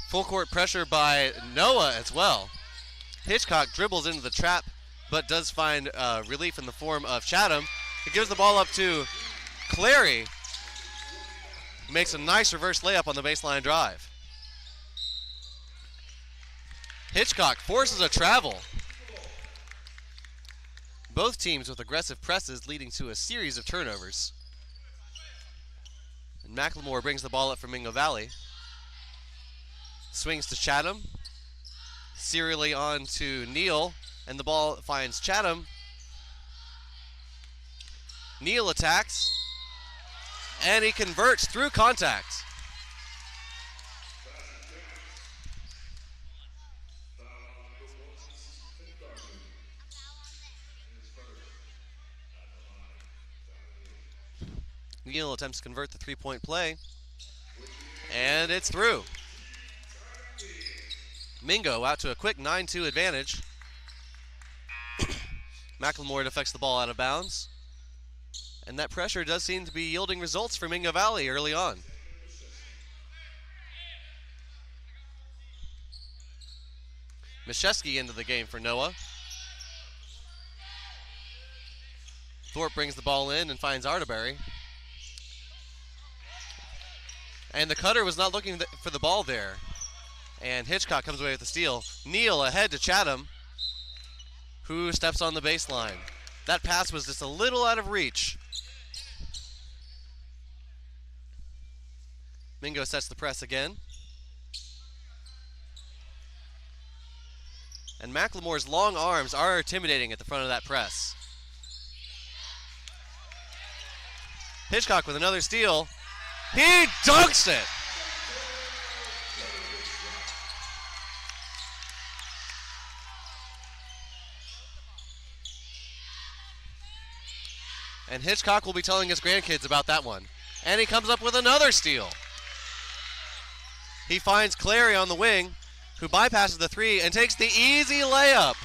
Full court pressure by Noah as well. Hitchcock dribbles into the trap, but does find relief in the form of Chatham. He gives the ball up to Clary. Makes a nice reverse layup on the baseline drive. Hitchcock forces a travel. Both teams with aggressive presses leading to a series of turnovers. And McLemore brings the ball up for Mingo Valley. Swings to Chatham. Serially on to Neal, and the ball finds Chatham. Neal attacks, and he converts through contact. Neal attempts to convert the three-point play, and it's through. Mingo out to a quick 9-2 advantage. McLemore deflects the ball out of bounds, and that pressure does seem to be yielding results for Mingo Valley early on. Mishesky into the game for Noah. Thorpe brings the ball in and finds Arterbury. And the cutter was not looking for the ball there. And Hitchcock comes away with the steal. Neal ahead to Chatham, who steps on the baseline. That pass was just a little out of reach. Mingo sets the press again. And McLemore's long arms are intimidating at the front of that press. Hitchcock with another steal. He dunks it! And Hitchcock will be telling his grandkids about that one. And he comes up with another steal. He finds Clary on the wing, who bypasses the three and takes the easy layup.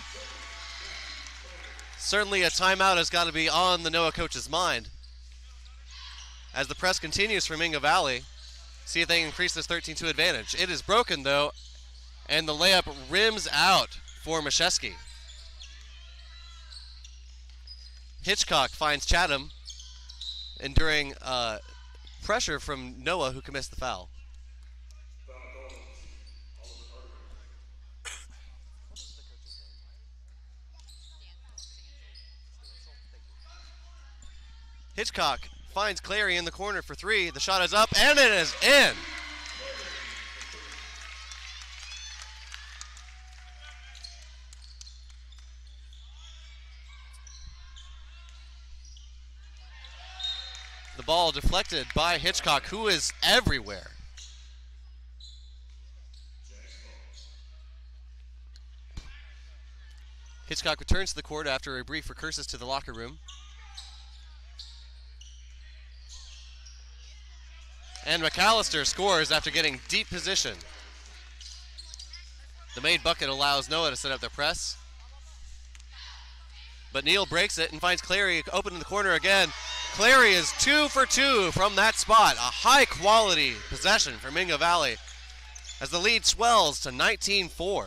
Certainly a timeout has got to be on the Noah coach's mind. As the press continues for Minga Valley, see if they can increase this 13-2 advantage. It is broken, though, and the layup rims out for Mashesky. Hitchcock finds Chatham, enduring pressure from Noah, who commits the foul. Hitchcock finds Clary in the corner for three. The shot is up, and it is in. The ball deflected by Hitchcock, who is everywhere. Hitchcock returns to the court after a brief recursus to the locker room. And McAllister scores after getting deep position. The made bucket allows Noah to set up their press. But Neal breaks it and finds Clary open in the corner again. Clary is 2 for 2 from that spot. A high-quality possession for Minga Valley as the lead swells to 19-4.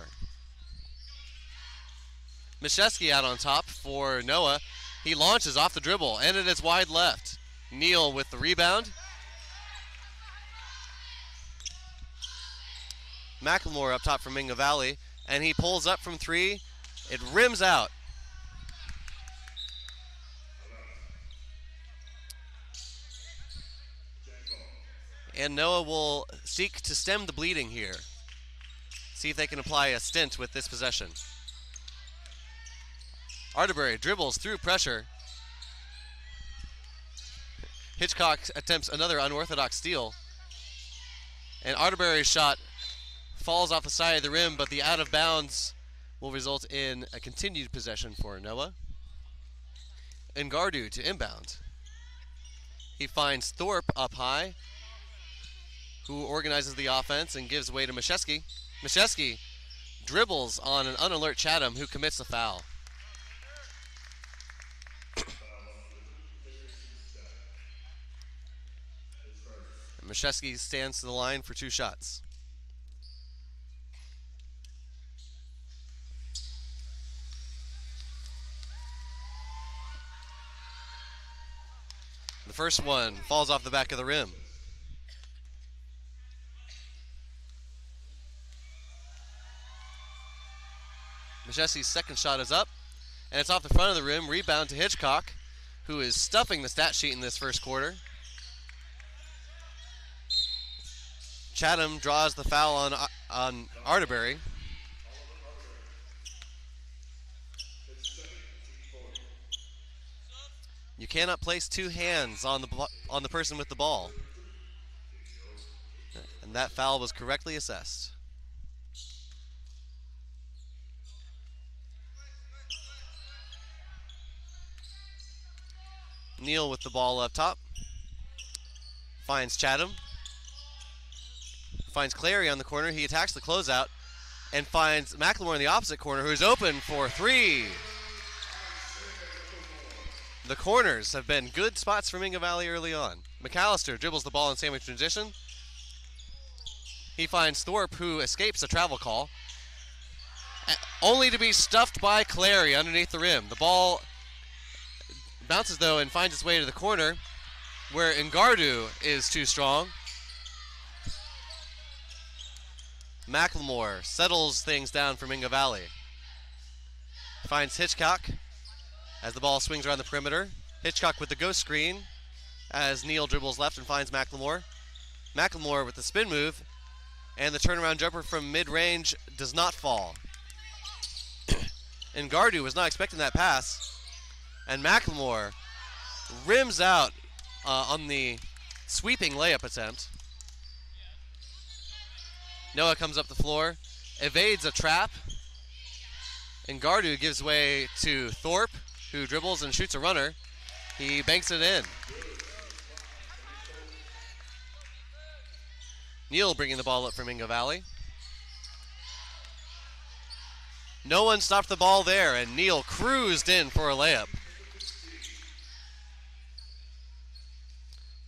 Mashesky out on top for Noah. He launches off the dribble, and it is wide left. Neal with the rebound. McLemore up top for Minga Valley, and he pulls up from three. It rims out. And Noah will seek to stem the bleeding here. See if they can apply a stint with this possession. Arterbury dribbles through pressure. Hitchcock attempts another unorthodox steal. And Arterbury's shot falls off the side of the rim, but the out of bounds will result in a continued possession for Noah. Ngardu to inbound. He finds Thorpe up high, who organizes the offense and gives way to Mashesky. Mashesky dribbles on an unalert Chatham, who commits the foul. Mashesky stands to the line for two shots. The first one falls off the back of the rim. Mashesky's second shot is up, and it's off the front of the rim. Rebound to Hitchcock, who is stuffing the stat sheet in this first quarter. Chatham draws the foul on Arterbury. You cannot place two hands on the person with the ball. And that foul was correctly assessed. Neal with the ball up top. Finds Chatham. Finds Clary on the corner. He attacks the closeout and finds McLemore in the opposite corner, who's open for three. The corners have been good spots for Minga Valley early on. McAllister dribbles the ball in sandwich transition. He finds Thorpe, who escapes a travel call, only to be stuffed by Clary underneath the rim. The ball bounces, though, and finds its way to the corner, where Ngardu is too strong. McLemore settles things down for Minga Valley. Finds Hitchcock as the ball swings around the perimeter. Hitchcock with the ghost screen as Neal dribbles left and finds McLemore. McLemore with the spin move, and the turnaround jumper from mid-range does not fall. Ngardu was not expecting that pass, and McLemore rims out on the sweeping layup attempt. Noah comes up the floor, evades a trap, and Ngardu gives way to Thorpe, who dribbles and shoots a runner. He banks it in. Neal bringing the ball up for Minga Valley. No one stopped the ball there, and Neal cruised in for a layup.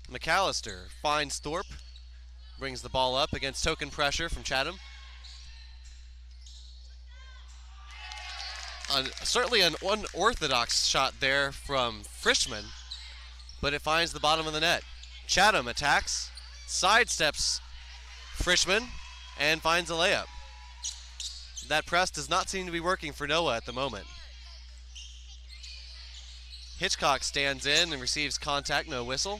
McAllister finds Thorpe, brings the ball up against token pressure from Chatham. Certainly an unorthodox shot there from Frischman, but it finds the bottom of the net. Chatham attacks, sidesteps Frischman, and finds a layup. That press does not seem to be working for Noah at the moment. Hitchcock stands in and receives contact, no whistle.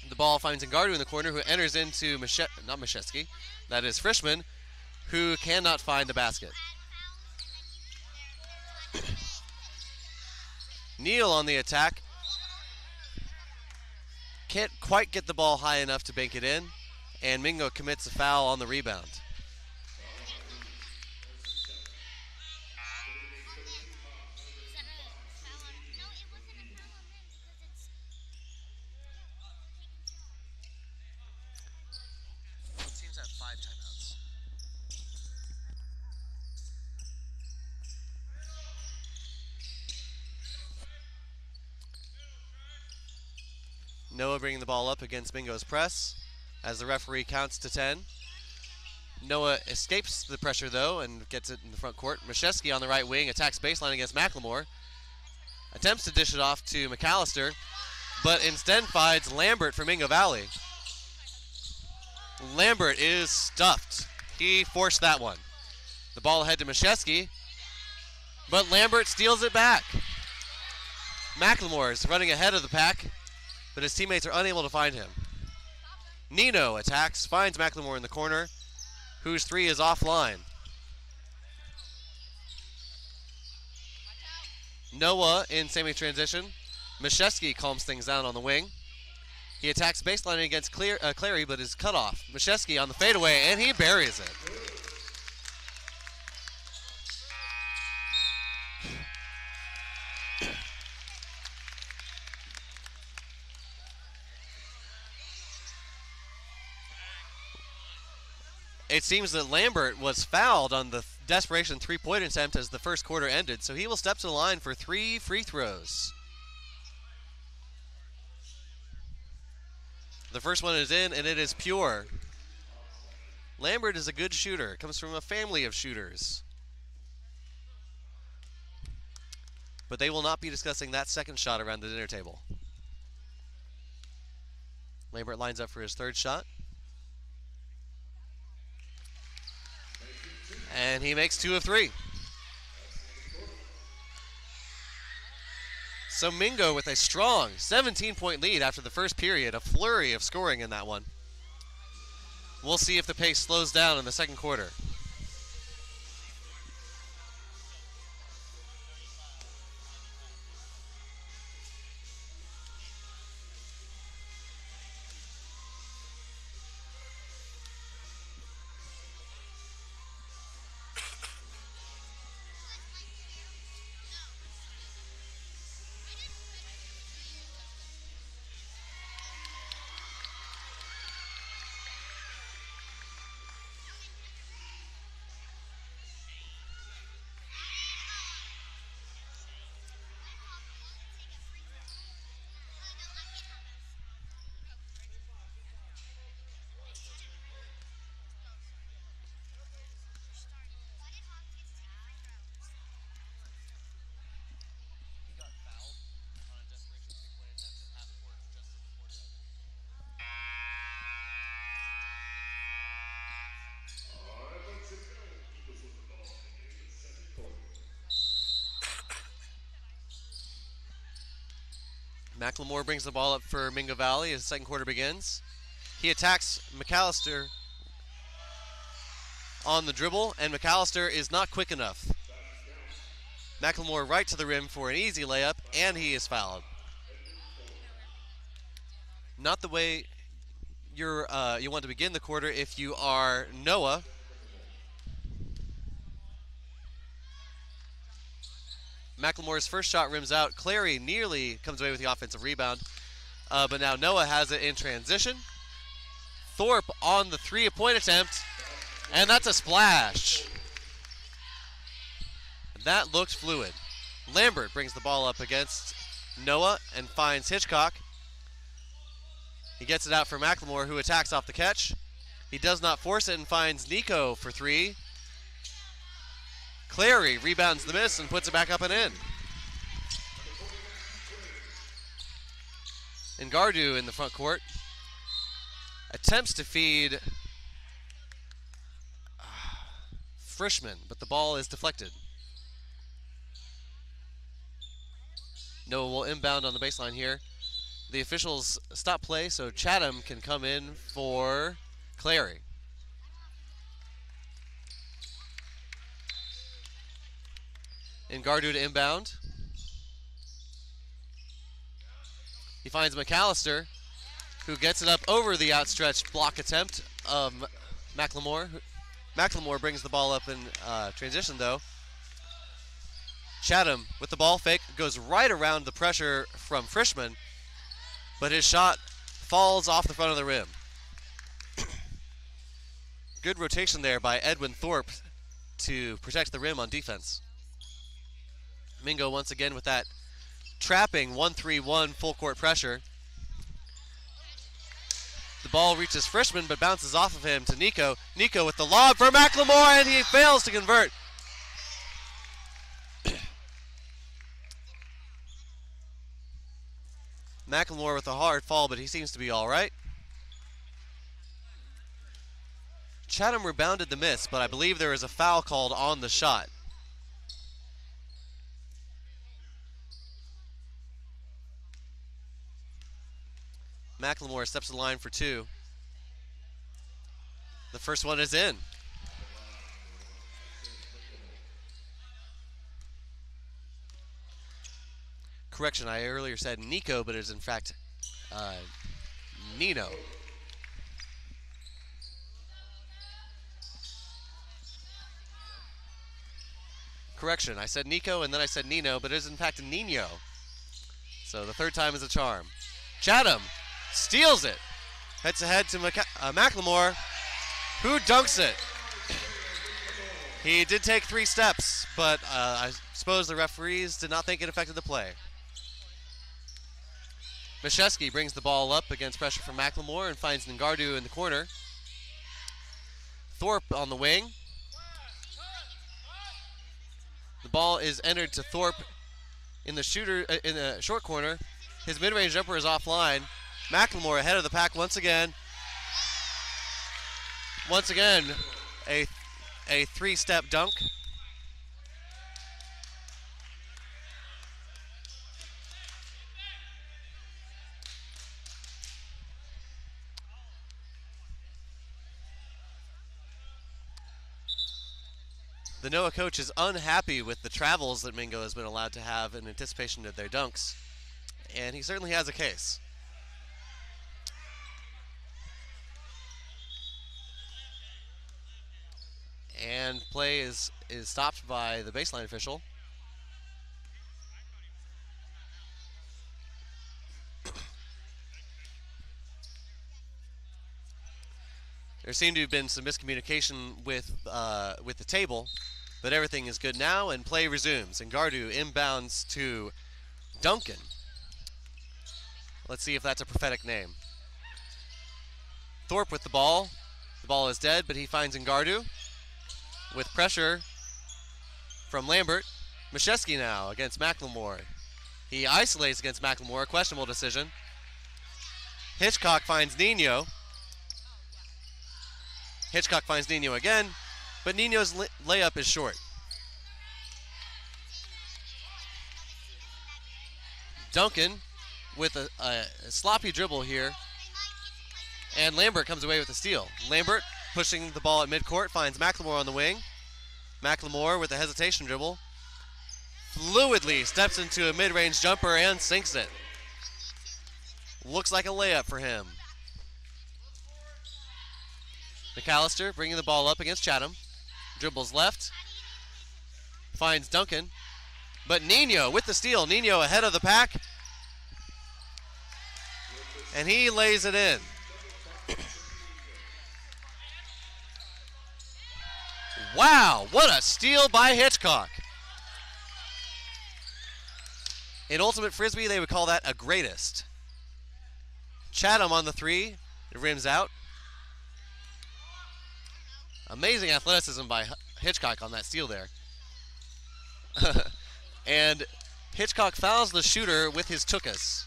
The ball finds Ngardu in the corner, who enters into not Mashesky, that is Frischman, who cannot find the basket. Neal on the attack. Can't quite get the ball high enough to bank it in, and Mingo commits a foul on the rebound. Is that a foul on? No, it wasn't a foul on him because it's. Both teams have 5 timeouts. Noah bringing the ball up against Mingo's press as the referee counts to 10. Noah escapes the pressure, though, and gets it in the front court. Mashesky on the right wing attacks baseline against McLemore. Attempts to dish it off to McAllister, but instead finds Lambert for Mingo Valley. Lambert is stuffed. He forced that one. The ball ahead to Mashesky, but Lambert steals it back. McLemore is running ahead of the pack, but his teammates are unable to find him. Nino attacks, finds McLemore in the corner, whose 3 is offline. Noah in semi-transition. Mashesky calms things down on the wing. He attacks baseline against Clary, but is cut off. Mashesky on the fadeaway, and he buries it. It seems that Lambert was fouled on the desperation three-point attempt as the first quarter ended, so he will step to the line for 3 free throws. The first one is in, and it is pure. Lambert is a good shooter. Comes from a family of shooters. But they will not be discussing that second shot around the dinner table. Lambert lines up for his third shot. And he makes 2 of 3. So Mingo with a strong 17-point lead after the first period. A flurry of scoring in that one. We'll see if the pace slows down in the second quarter. McLemore brings the ball up for Mingo Valley as the second quarter begins. He attacks McAllister on the dribble, and McAllister is not quick enough. McLemore right to the rim for an easy layup, and he is fouled. Not the way you want to begin the quarter if you are Noah. McLemore's first shot rims out. Clary nearly comes away with the offensive rebound. But now Noah has it in transition. Thorpe on the 3-point attempt. And that's a splash. That looked fluid. Lambert brings the ball up against Noah and finds Hitchcock. He gets it out for McLemore, who attacks off the catch. He does not force it and finds Nico for three. Clary rebounds the miss and puts it back up and in. Ngardu in the front court attempts to feed Frischman, but the ball is deflected. Noah will inbound on the baseline here. The officials stop play so Chatham can come in for Clary. Ngardu to inbound. He finds McAllister, who gets it up over the outstretched block attempt of McLemore. McLemore brings the ball up in transition, though. Chatham with the ball fake goes right around the pressure from Frischman, but his shot falls off the front of the rim. Good rotation there by Edwin Thorpe to protect the rim on defense. Mingo once again with that trapping 1-3-1 full court pressure. The ball reaches Frischman but bounces off of him to Nico. Nico with the lob for McLemore, and he fails to convert. McLemore with a hard fall, but he seems to be all right. Chatham rebounded the miss, but I believe there is a foul called on the shot. McLemore steps to the line for two. The first one is in. Correction, I earlier said Nico, but it is in fact Nino. Correction, I said Nico and then I said Nino, but it is in fact Nino. So the third time is a charm. Chatham steals it. Heads ahead to McLemore, who dunks it. He did take 3 steps, but I suppose the referees did not think it affected the play. Mashesky brings the ball up against pressure from McLemore and finds Ngardu in the corner. Thorpe on the wing. The ball is entered to Thorpe in the short corner. His mid-range jumper is offline. McLemore ahead of the pack once again. Once again, a 3-step dunk. The Noah coach is unhappy with the travels that Mingo has been allowed to have in anticipation of their dunks, and he certainly has a case. And play is stopped by the baseline official. There seemed to have been some miscommunication with the table, but everything is good now, and play resumes. Ngardu inbounds to Duncan. Let's see if that's a prophetic name. Thorpe with the ball. The ball is dead, but he finds Ngardu with pressure from Lambert. Mashesky now against McLemore. He isolates against McLemore, a questionable decision. Hitchcock finds Nino. Hitchcock finds Nino again, but Nino's layup is short. Duncan with a sloppy dribble here, and Lambert comes away with a steal. Lambert pushing the ball at midcourt, finds McLemore on the wing. McLemore with a hesitation dribble fluidly steps into a mid-range jumper and sinks it. Looks like a layup for him. McAllister bringing the ball up against Chatham. Dribbles left. Finds Duncan. But Nino with the steal. Nino ahead of the pack. And he lays it in. Wow, what a steal by Hitchcock. In Ultimate Frisbee, they would call that a greatest. Chatham on the 3. It rims out. Amazing athleticism by Hitchcock on that steal there. And Hitchcock fouls the shooter with his tuchus.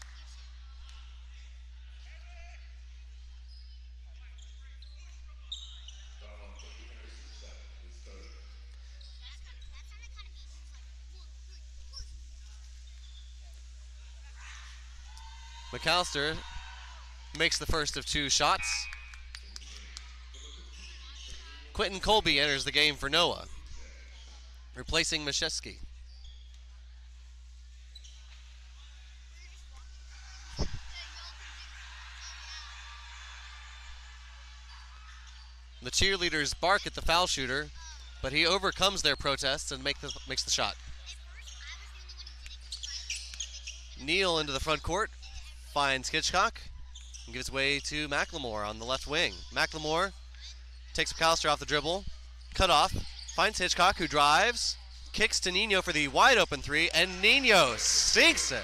McAllister makes the first of 2 shots. Quentin Colby enters the game for Noah, replacing Mashevsky. The cheerleaders bark at the foul shooter, but he overcomes their protests and makes the shot. Neal into the front court, finds Hitchcock, and gives way to McLemore on the left wing. McLemore takes McAllister off the dribble, cut off, finds Hitchcock, who drives, kicks to Nino for the wide open 3, and Nino sinks it.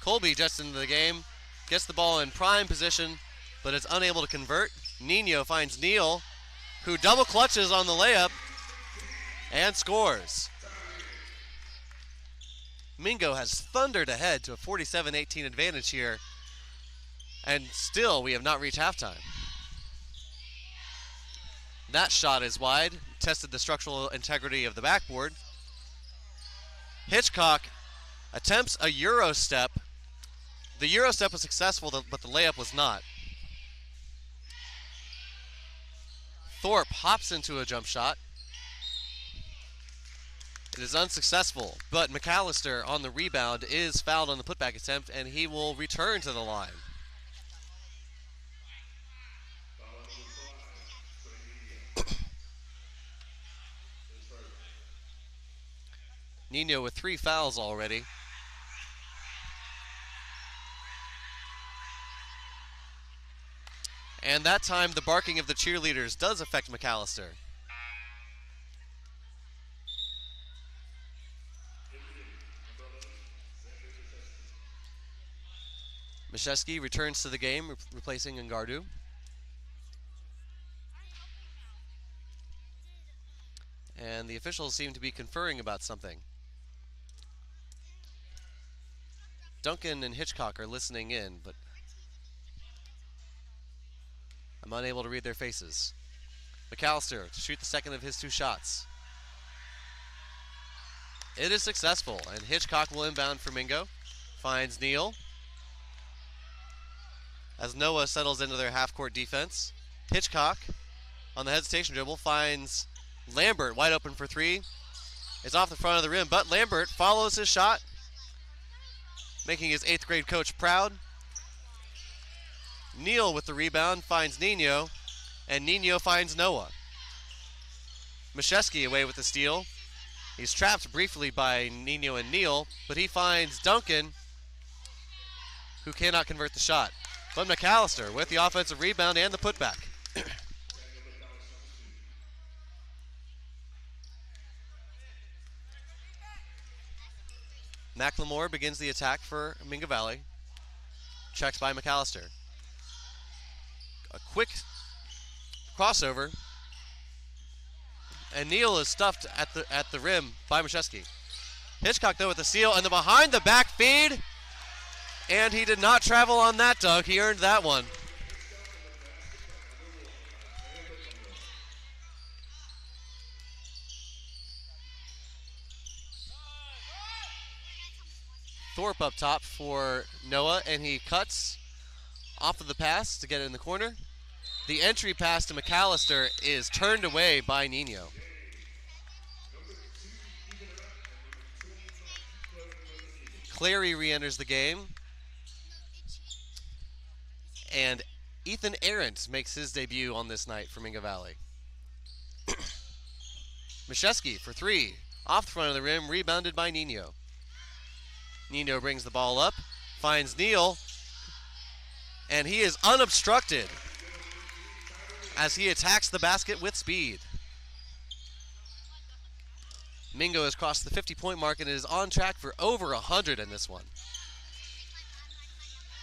Colby just into the game, gets the ball in prime position, but is unable to convert. Nino finds Neal, who double clutches on the layup and scores. Mingo has thundered ahead to a 47-18 advantage here, and still we have not reached halftime. That shot is wide, tested the structural integrity of the backboard. Hitchcock attempts a Euro step. The Euro step was successful, but the layup was not. Thorpe hops into a jump shot. It is unsuccessful, but McAllister on the rebound is fouled on the putback attempt, and he will return to the line. Nino with 3 fouls already. And that time, the barking of the cheerleaders does affect McAllister. Mashevsky returns to the game, replacing Ngardu. And the officials seem to be conferring about something. Duncan and Hitchcock are listening in, but I'm unable to read their faces. McAllister to shoot the second of his 2 shots. It is successful, and Hitchcock will inbound for Mingo. Finds Neal. As Noah settles into their half-court defense. Hitchcock on the hesitation dribble finds Lambert wide open for 3. It's off the front of the rim, but Lambert follows his shot, making his 8th grade coach proud. Neal with the rebound finds Nino, and Nino finds Noah. Mashevsky away with the steal. He's trapped briefly by Nino and Neal, but he finds Duncan, who cannot convert the shot. But McAllister with the offensive rebound and the putback. McLemore begins the attack for Minga Valley. Checked by McAllister. A quick crossover, and Neal is stuffed at the rim by Mashevsky. Hitchcock though with the steal and the behind the back feed, and he did not travel on that dunk. He earned that one. Thorpe up top for Noah, and he cuts off of the pass to get it in the corner. The entry pass to McAllister is turned away by Nino. Clary re-enters the game. And Ethan Arendt makes his debut on this night for Minga Valley. Mashevsky for 3. Off the front of the rim, rebounded by Nino. Nino brings the ball up, finds Neal, and he is unobstructed as he attacks the basket with speed. Mingo has crossed the 50-point mark and is on track for over 100 in this one.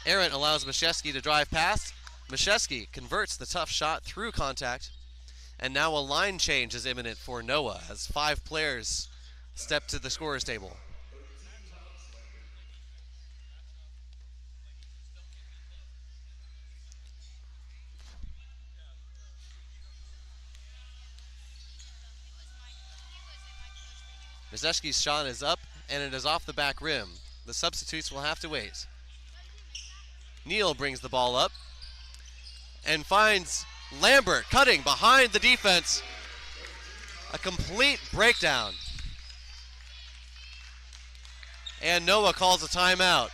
Arendt allows Mashesky to drive past. Mashesky converts the tough shot through contact. And now a line change is imminent for Noah as 5 players step to the scorer's table. Mashesky's shot is up and it is off the back rim. The substitutes will have to wait. Neal brings the ball up and finds Lambert cutting behind the defense. A complete breakdown. And Noah calls a timeout.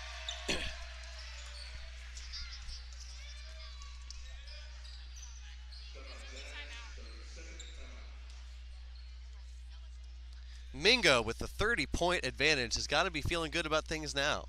Mingo with the 30-point advantage has got to be feeling good about things now.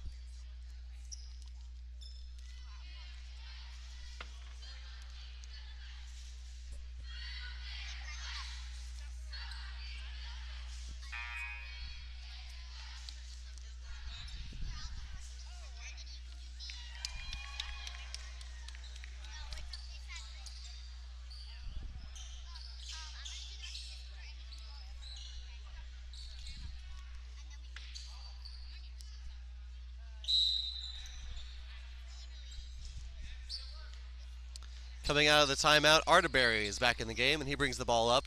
Coming out of the timeout, Arterberry is back in the game, and he brings the ball up.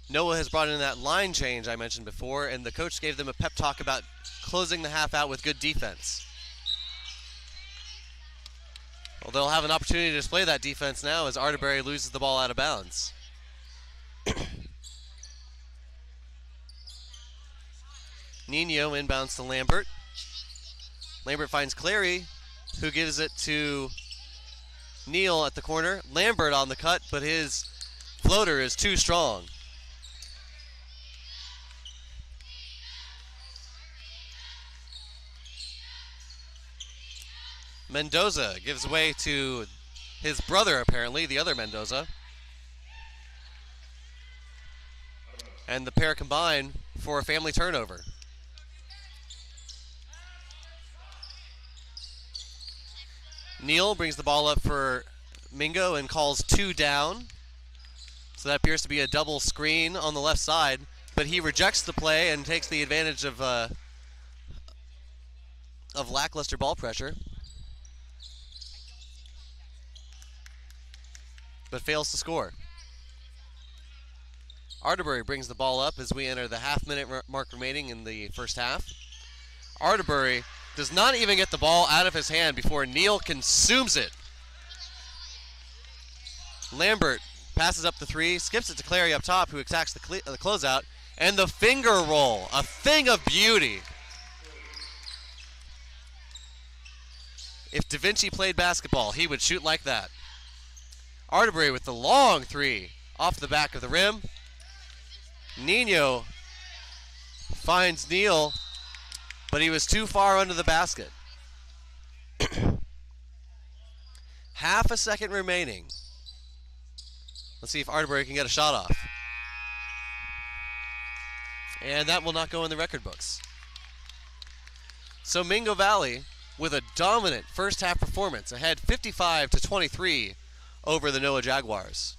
Noah has brought in that line change I mentioned before, and the coach gave them a pep talk about closing the half out with good defense. Well, they'll have an opportunity to display that defense now as Arterberry loses the ball out of bounds. Nino inbounds to Lambert. Lambert finds Clary, who gives it to Neal at the corner. Lambert on the cut, but his floater is too strong. Mendoza gives way to his brother, apparently, the other Mendoza. And the pair combine for a family turnover. Neal brings the ball up for Mingo and calls 2 down. So that appears to be a double screen on the left side, but he rejects the play and takes the advantage of lackluster ball pressure, but fails to score. Arterberry brings the ball up as we enter the half-minute mark remaining in the first half. Arterberry does not even get the ball out of his hand before Neal consumes it. Lambert passes up the 3, skips it to Clary up top, who attacks the closeout, and the finger roll, a thing of beauty. If Da Vinci played basketball, he would shoot like that. Arterberry with the long 3 off the back of the rim. Nino finds Neal, but he was too far under the basket. Half a second remaining. Let's see if Arterberry can get a shot off. And that will not go in the record books. So Mingo Valley with a dominant first half performance, ahead 55-23 over the Noah Jaguars.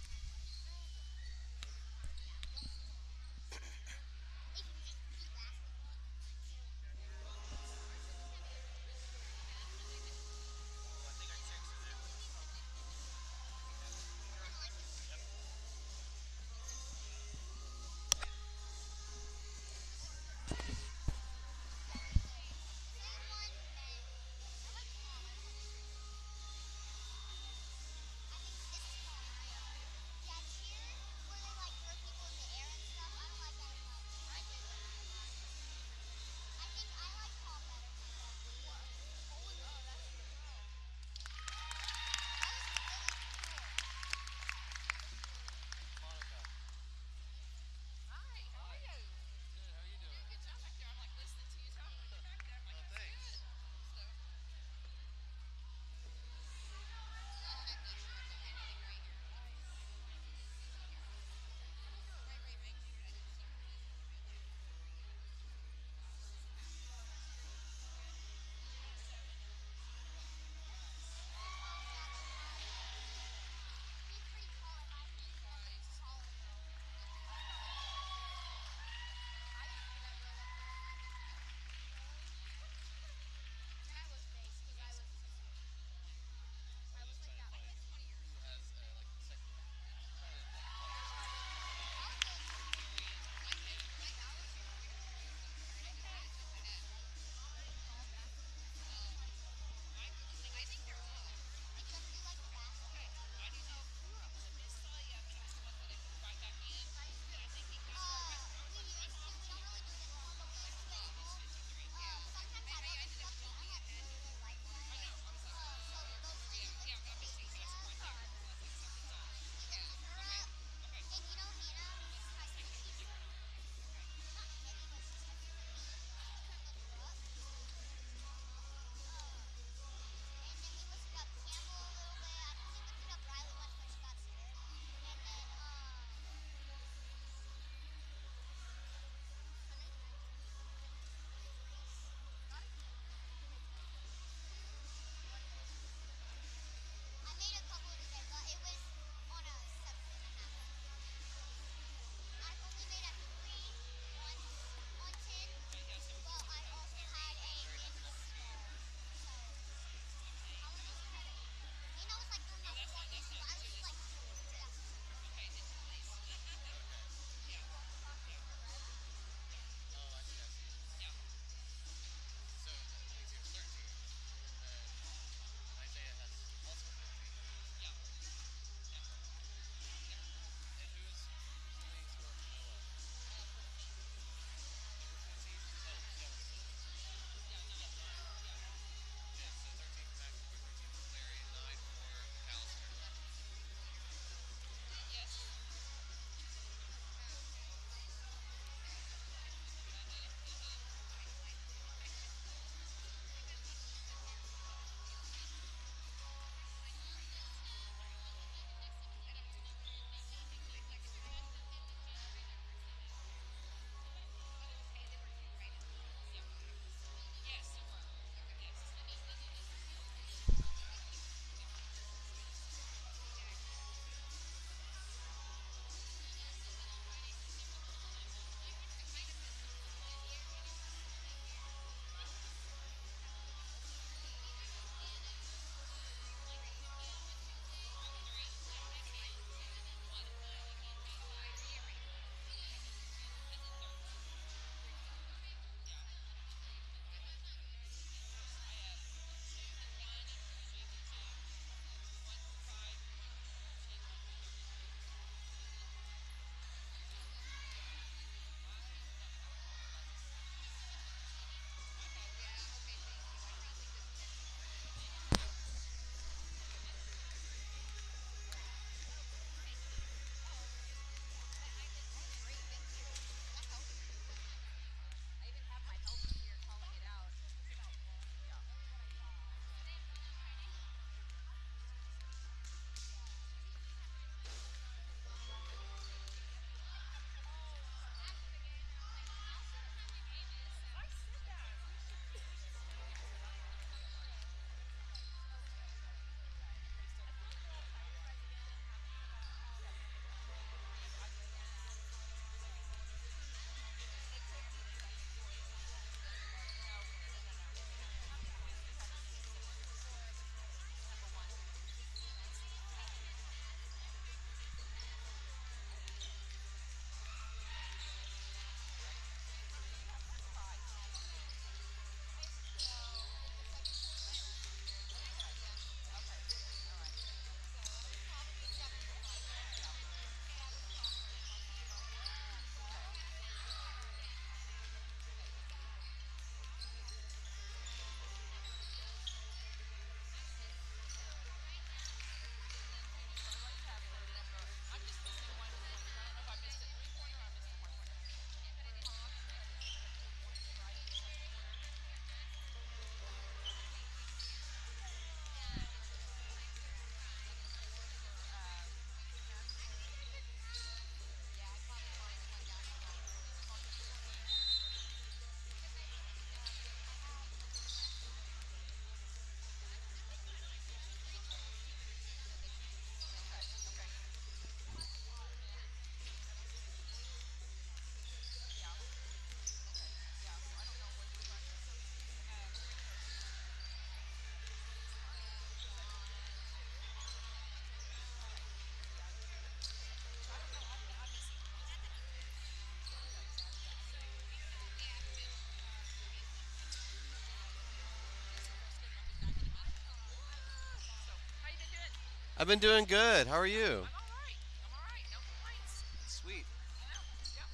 I've been doing good. How are you? I'm all right. I'm all right. No complaints. Sweet. You know. Yep.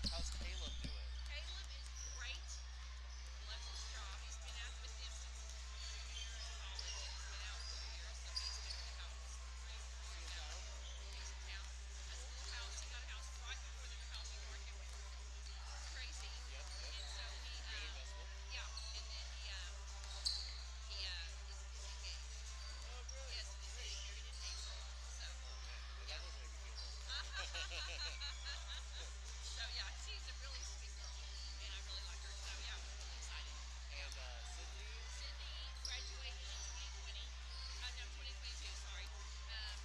How's Caleb doing? Caleb is great. Loves his job. He's been out with them since junior year in college, and he's been out 4 years, so he's been in the house. He's in town. A schoolhouse. He got a house right before the housing market went crazy. Yep. And so he, Great investment. yeah, and then is engaged. Oh, good. Yes, and he's getting married in April. So, That doesn't make me feel so yeah, she's a really sweet girl, and I really like her. So yeah, I'm really excited. And Sydney? Sydney graduated in 2020. No, 2022. Sorry.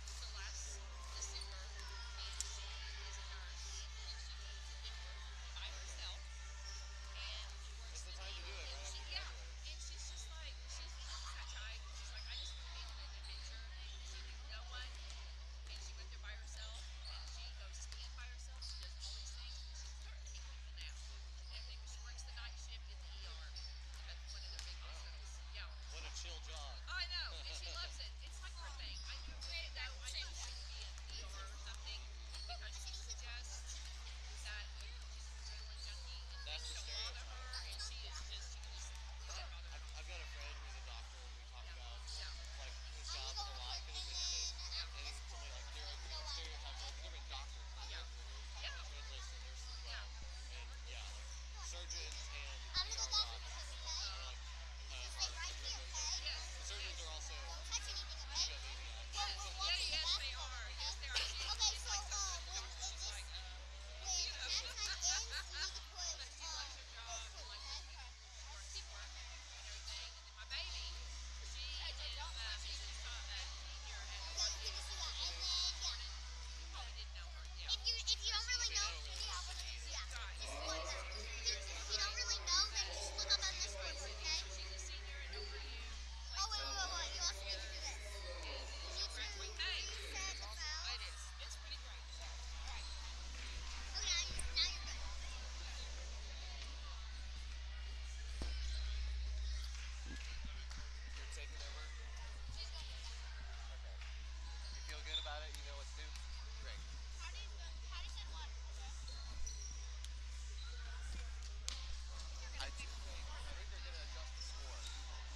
So last December, and she is a nurse, and she lives in Denver by herself, and she works It's the the time to do it, and right she, after yeah, graduating. and she's just like she's that type. She's like I just want to be on an adventure. She knew no one, and she went there by herself, and she goes skiing by herself. She does all these things, and she's starting to meet people now. And everything, but she works the night shift in the ER at one of their big hospitals. Yeah. What a chill job. I know, and she loves it. It's like her thing. I knew she would be an ER or something because she suggests that she's an adrenaline junkie and That's things the don't bother stereotype. her, and she can just forget about it. I've got a friend who's a doctor, and we talk about like his job a lot because it's interesting. And he's told me like there are stereotypes like different doctors, like Yeah. Yeah. translates to nurses as well. And yeah, like surgeons and ER docs are like adrenaline junkies. Yes. Surgeons are also egomaniacs. Yes, they are. Yes, they are. She's like so good. She's like, you know. But she loves her job and like teamwork and everything. And then my baby, she is a senior at you probably didn't know her. Yeah. If you don't really know, can you help us? Yeah. If you don't really know, then just look up on the screen, okay? She's a senior at ORU. Oh, wait. You also need to do this. You need to Hey. reset the file. It is. It's pretty great. Right. Oh, now you're good. You're taking over. She's going to Okay. You feel good about it? You know what to do? Great. How do you set water? I think they're going to adjust the score.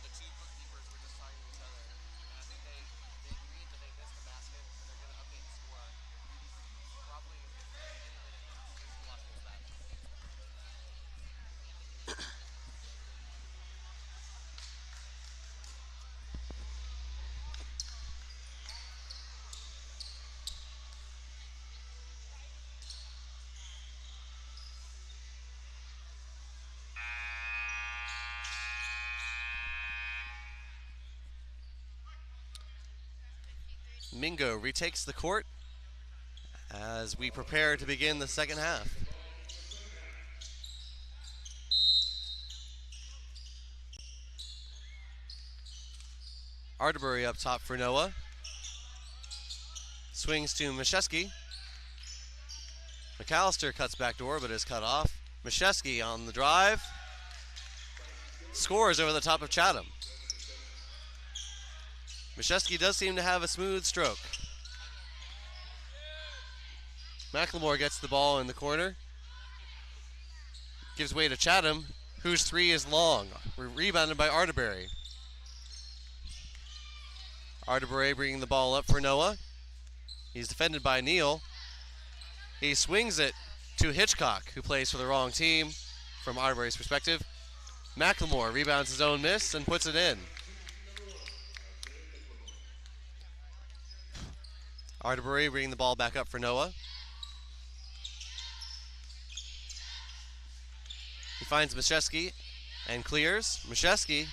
The two bookkeepers were just talking to each other, and I think they agreed that they missed the basket, and they're going to update the score probably any minute now. Just watch this back. Mingo retakes the court as we prepare to begin the second half. Arterbury up top for Noah. Swings to Mashesky. McAllister cuts back door but is cut off. Mashesky on the drive. Scores over the top of Chatham. Mashesky does seem to have a smooth stroke. McLemore gets the ball in the corner. Gives way to Chatham, whose three is long. Rebounded by Arterbury. Arterbury bringing the ball up for Noah. He's defended by Neal. He swings it to Hitchcock, who plays for the wrong team from Arterbury's perspective. McLemore rebounds his own miss and puts it in. Arterbury bringing the ball back up for Noah. He finds Mashesky and clears. Mashesky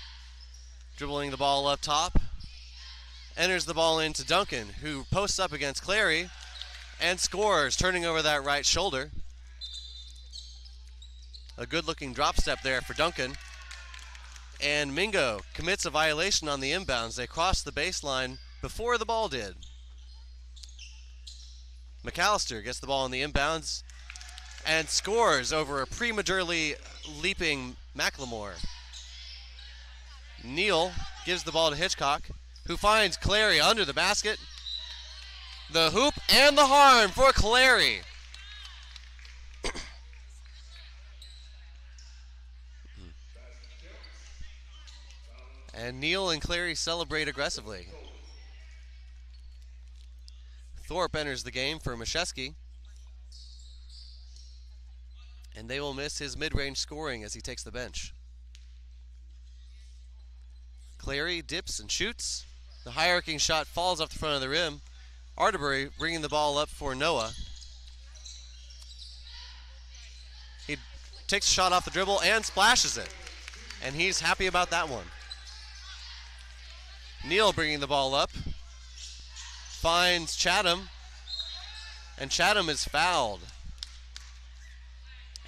dribbling the ball up top. Enters the ball into Duncan, who posts up against Clary and scores, turning over that right shoulder. A good-looking drop step there for Duncan. And Mingo commits a violation on the inbounds. They crossed the baseline before the ball did. McAllister gets the ball in the inbounds and scores over a prematurely leaping McLemore. Neal gives the ball to Hitchcock. who finds Clary under the basket. The hoop and the harm for Clary. And Neal and Clary celebrate aggressively. Thorpe enters the game for Mashesky. And they will miss his mid-range scoring as he takes the bench. Clary dips and shoots. The high-arcing shot falls off the front of the rim. Arterbury bringing the ball up for Noah. He takes a shot off the dribble and splashes it. And he's happy about that one. Neal bringing the ball up. Finds Chatham. And Chatham is fouled.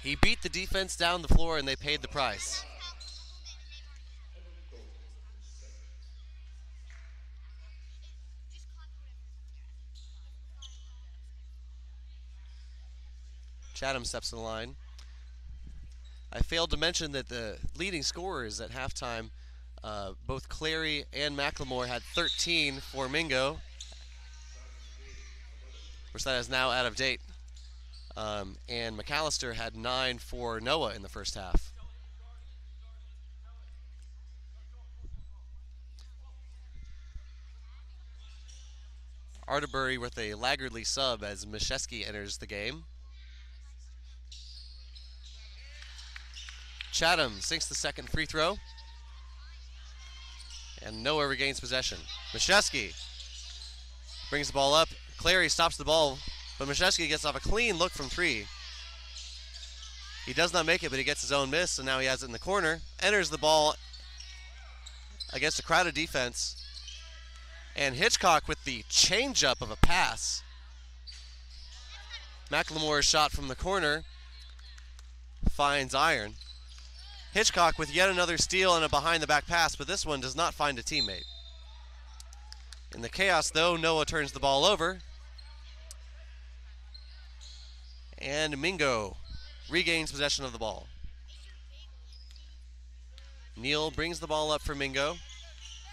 He beat the defense down the floor and they paid the price. Chatham steps in the line. I failed to mention that the leading scorers at halftime, both Clary and McLemore had 13 for Mingo, which that is now out of date. And McAllister had 9 for Noah in the first half. Arterbury with a laggardly sub as Mashesky enters the game. Chatham sinks the second free throw. And Noah regains possession. Mashesky brings the ball up. Clary stops the ball, but Mashesky gets off a clean look from 3. He does not make it, but he gets his own miss, and now he has it in the corner. Enters the ball against a crowded defense. And Hitchcock with the changeup of a pass. McLemore's shot from the corner finds Iron. Hitchcock with yet another steal and a behind-the-back pass, but this one does not find a teammate. In the chaos, though, Noah turns the ball over. And Mingo regains possession of the ball. Neal brings the ball up for Mingo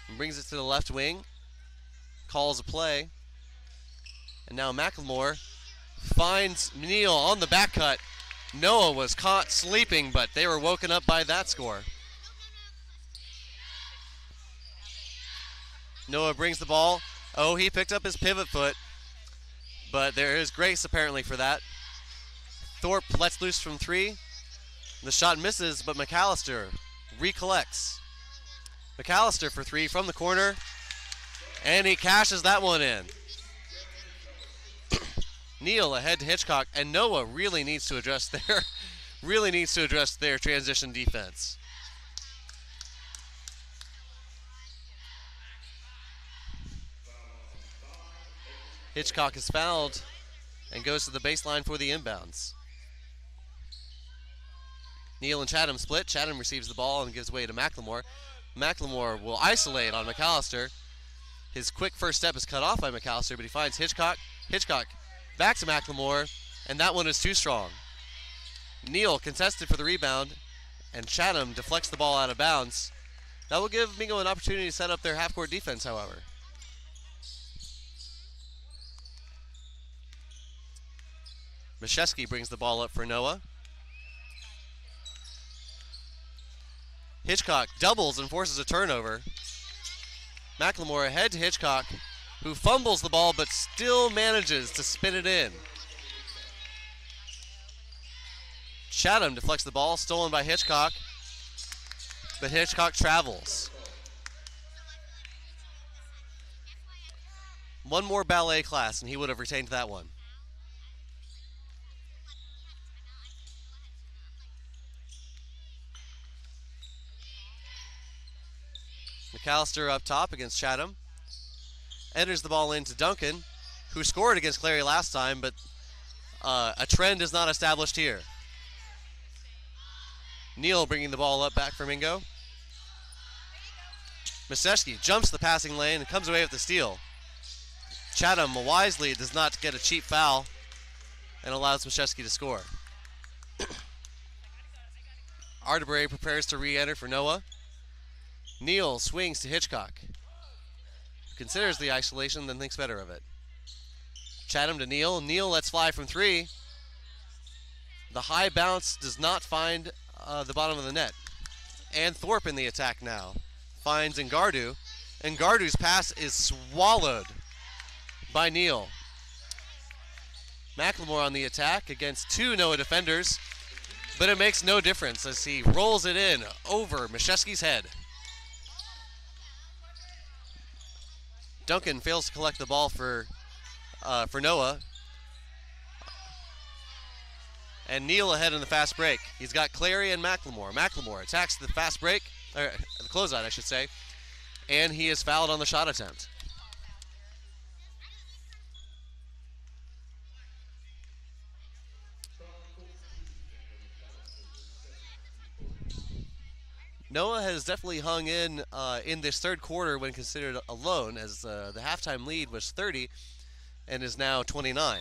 and brings it to the left wing. Calls a play. And now McLemore finds Neal on the back cut. Noah was caught sleeping, but they were woken up by that score. Noah brings the ball. Oh, he picked up his pivot foot, but there is grace apparently for that. Thorpe lets loose from 3. The shot misses, but McAllister recollects. McAllister for 3 from the corner, and he cashes that one in. Neal ahead to Hitchcock, and Noah really needs to address their transition defense. Hitchcock is fouled and goes to the baseline for the inbounds. Neal and Chatham split. Chatham receives the ball and gives way to McLemore. McLemore will isolate on McAllister. His quick first step is cut off by McAllister, but he finds Hitchcock. Hitchcock back to McLemore, and that one is too strong. Neal contested for the rebound, and Chatham deflects the ball out of bounds. That will give Mingo an opportunity to set up their half-court defense, however. Mashesky brings the ball up for Noah. Hitchcock doubles and forces a turnover. McLemore ahead to Hitchcock, who fumbles the ball but still manages to spin it in. Chatham deflects the ball, stolen by Hitchcock, but Hitchcock travels. One more ballet class and he would have retained that one. McAllister up top against Chatham. Enters the ball into Duncan, who scored against Clary last time, but a trend is not established here. Neal bringing the ball up back for Mingo. Mashesky jumps the passing lane and comes away with the steal. Chatham wisely does not get a cheap foul and allows Mashesky to score. Arterbury prepares to re-enter for Noah. Neal swings to Hitchcock. considers the isolation, then thinks better of it. Chatham to Neal. Neal lets fly from three. The high bounce does not find the bottom of the net. And Thorpe in the attack now. Finds Ngardu. Ngardu's pass is swallowed by Neal. McLemore on the attack against two Noah defenders. But it makes no difference as he rolls it in over Mashesky's head. Duncan fails to collect the ball for Noah. And Neal ahead in the fast break. He's got Clary and McLemore. McLemore attacks the fast break, or the closeout, I should say, and he is fouled on the shot attempt. Noah has definitely hung in this third quarter when considered alone, as the halftime lead was 30 and is now 29.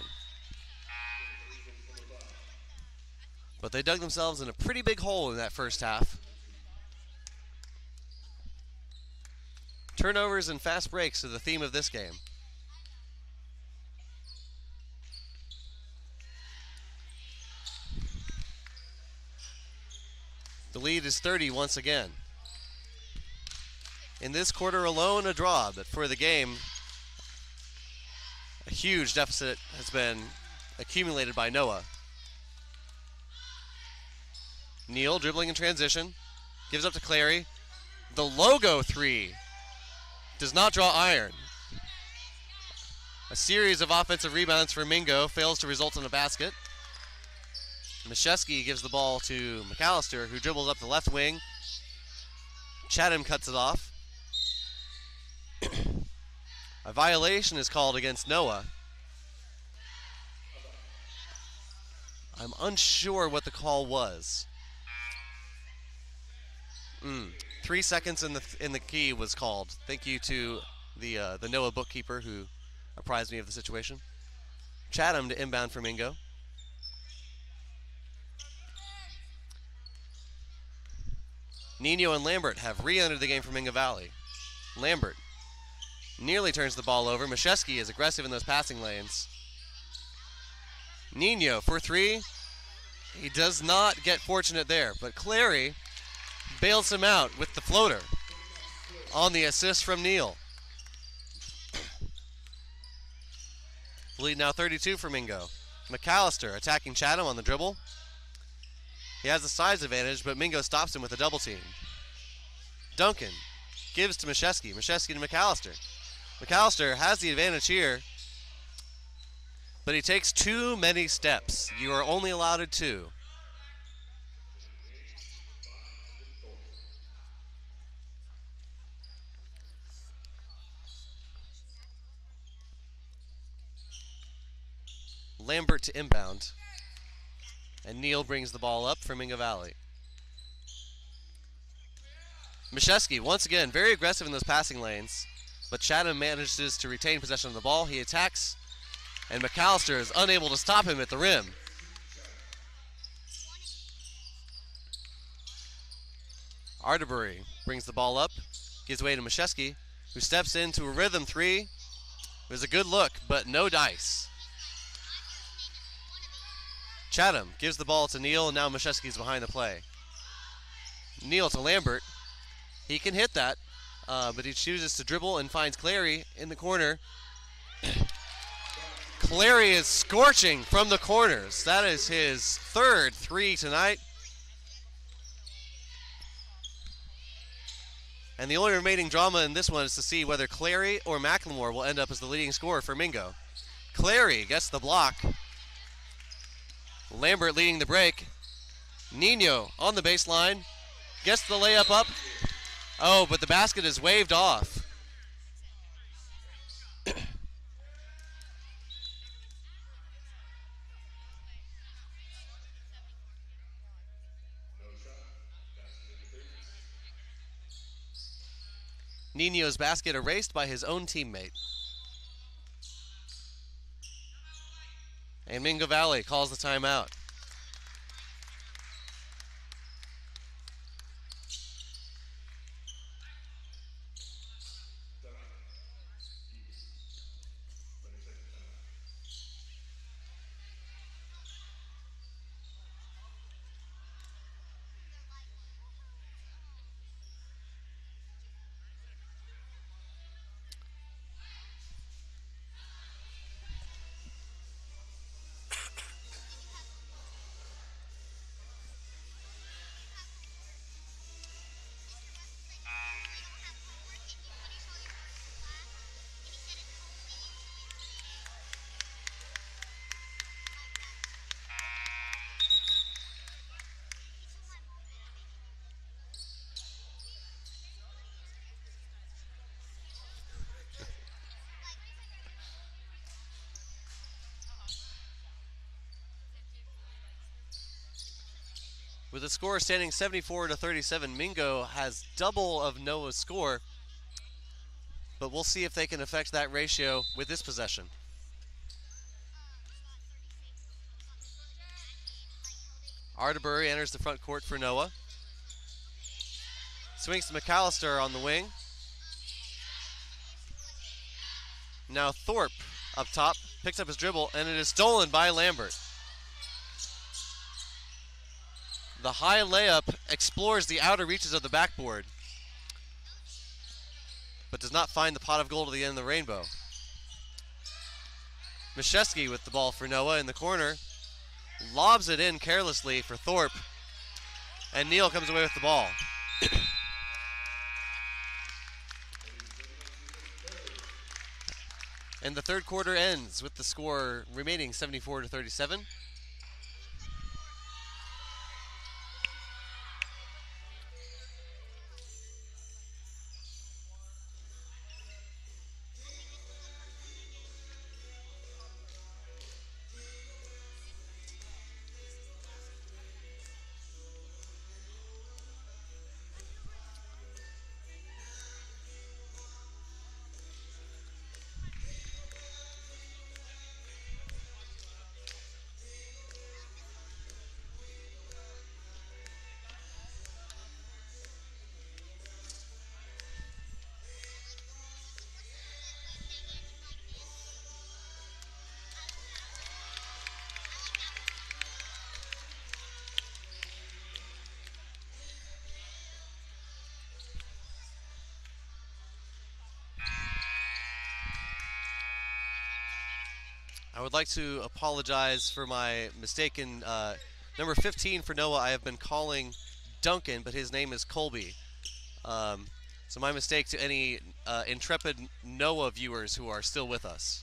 But they dug themselves in a pretty big hole in that first half. Turnovers and fast breaks are the theme of this game. The lead is 30 once again. In this quarter alone, a draw, but for the game, a huge deficit has been accumulated by Noah. Neal dribbling in transition, gives up to Clary. The logo three does not draw iron. A series of offensive rebounds for Mingo fails to result in a basket. Mashesky gives the ball to McAllister, who dribbles up the left wing. Chatham cuts it off. A violation is called against Noah. I'm unsure what the call was. 3 seconds in the key was called. Thank you to the Noah bookkeeper who apprised me of the situation. Chatham to inbound for Mingo. Nino and Lambert have re-entered the game for Mingo Valley. Lambert nearly turns the ball over. Mashesky is aggressive in those passing lanes. Nino for three. He does not get fortunate there, but Clary bails him out with the floater on the assist from Neal. Lead now 32 for Mingo. McAllister attacking Chatham on the dribble. He has the size advantage, but Mingo stops him with a double team. Duncan gives to Mashesky. Mashesky to McAllister. McAllister has the advantage here, but he takes too many steps. You are only allowed two. Lambert to inbound. And Neal brings the ball up for Mingo Valley. Mashesky, once again, very aggressive in those passing lanes, but Chatham manages to retain possession of the ball. He attacks, and McAllister is unable to stop him at the rim. Arterbury brings the ball up, gives way to Mashesky, who steps into a rhythm three. It was a good look, but no dice. Chatham gives the ball to Neal, and now Mashesky's behind the play. Neal to Lambert. He can hit that, but he chooses to dribble and finds Clary in the corner. Clary is scorching from the corners. That is his third three tonight. And the only remaining drama in this one is to see whether Clary or McLemore will end up as the leading scorer for Mingo. Clary gets the block. Lambert leading the break. Nino on the baseline. Gets the layup up. Oh, but the basket is waved off. Nino's basket erased by his own teammate. And Mingo Valley calls the timeout. With the score standing 74-37, Mingo has double of Noah's score, but we'll see if they can affect that ratio with this possession. Arterbury enters the front court for Noah. Swings to McAllister on the wing. Now Thorpe up top, picks up his dribble, and it is stolen by Lambert. The high layup explores the outer reaches of the backboard, but does not find the pot of gold at the end of the rainbow. Mishesky with the ball for Noah in the corner. Lobs it in carelessly for Thorpe, and Neal comes away with the ball. And the third quarter ends with the score remaining 74-37. I would like to apologize for my mistake in number 15 for Noah. I have been calling Duncan, but his name is Colby. So my mistake to any intrepid Noah viewers who are still with us.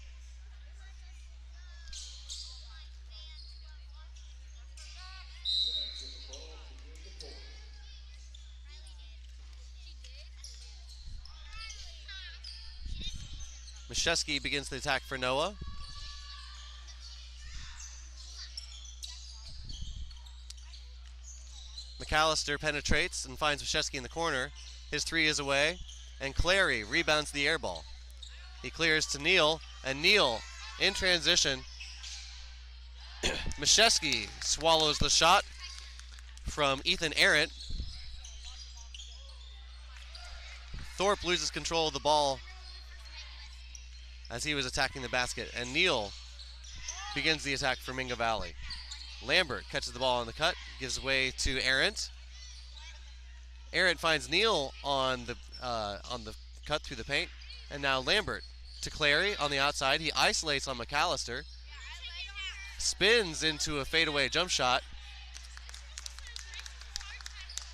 Mishesky begins the attack for Noah. McAllister penetrates and finds Mishesky in the corner. His three is away, and Clary rebounds the air ball. He clears to Neal, and Neal in transition. Mishesky swallows the shot from Ethan Arendt. Thorpe loses control of the ball as he was attacking the basket, and Neal begins the attack for Mingo Valley. Lambert catches the ball on the cut, gives way to Arendt. Arendt finds Neal on the cut through the paint, and now Lambert to Clary on the outside. He isolates on McAllister, spins into a fadeaway jump shot.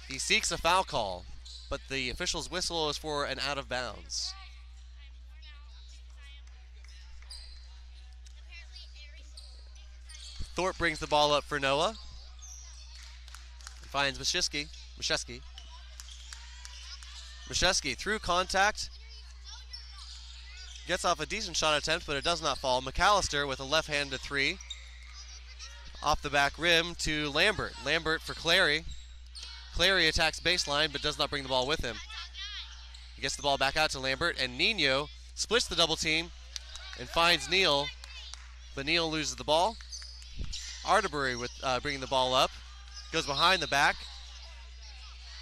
He seeks a foul call, but the official's whistle is for an out of bounds. Thorpe brings the ball up for Noah. Finds Mishesky. Mishesky through contact. Gets off a decent shot attempt, but it does not fall. McAllister with a left-handed three. Off the back rim to Lambert. Lambert for Clary. Clary attacks baseline, but does not bring the ball with him. He gets the ball back out to Lambert, and Nino splits the double team and finds Neal, but Neal loses the ball. Arterbury with bringing the ball up, goes behind the back,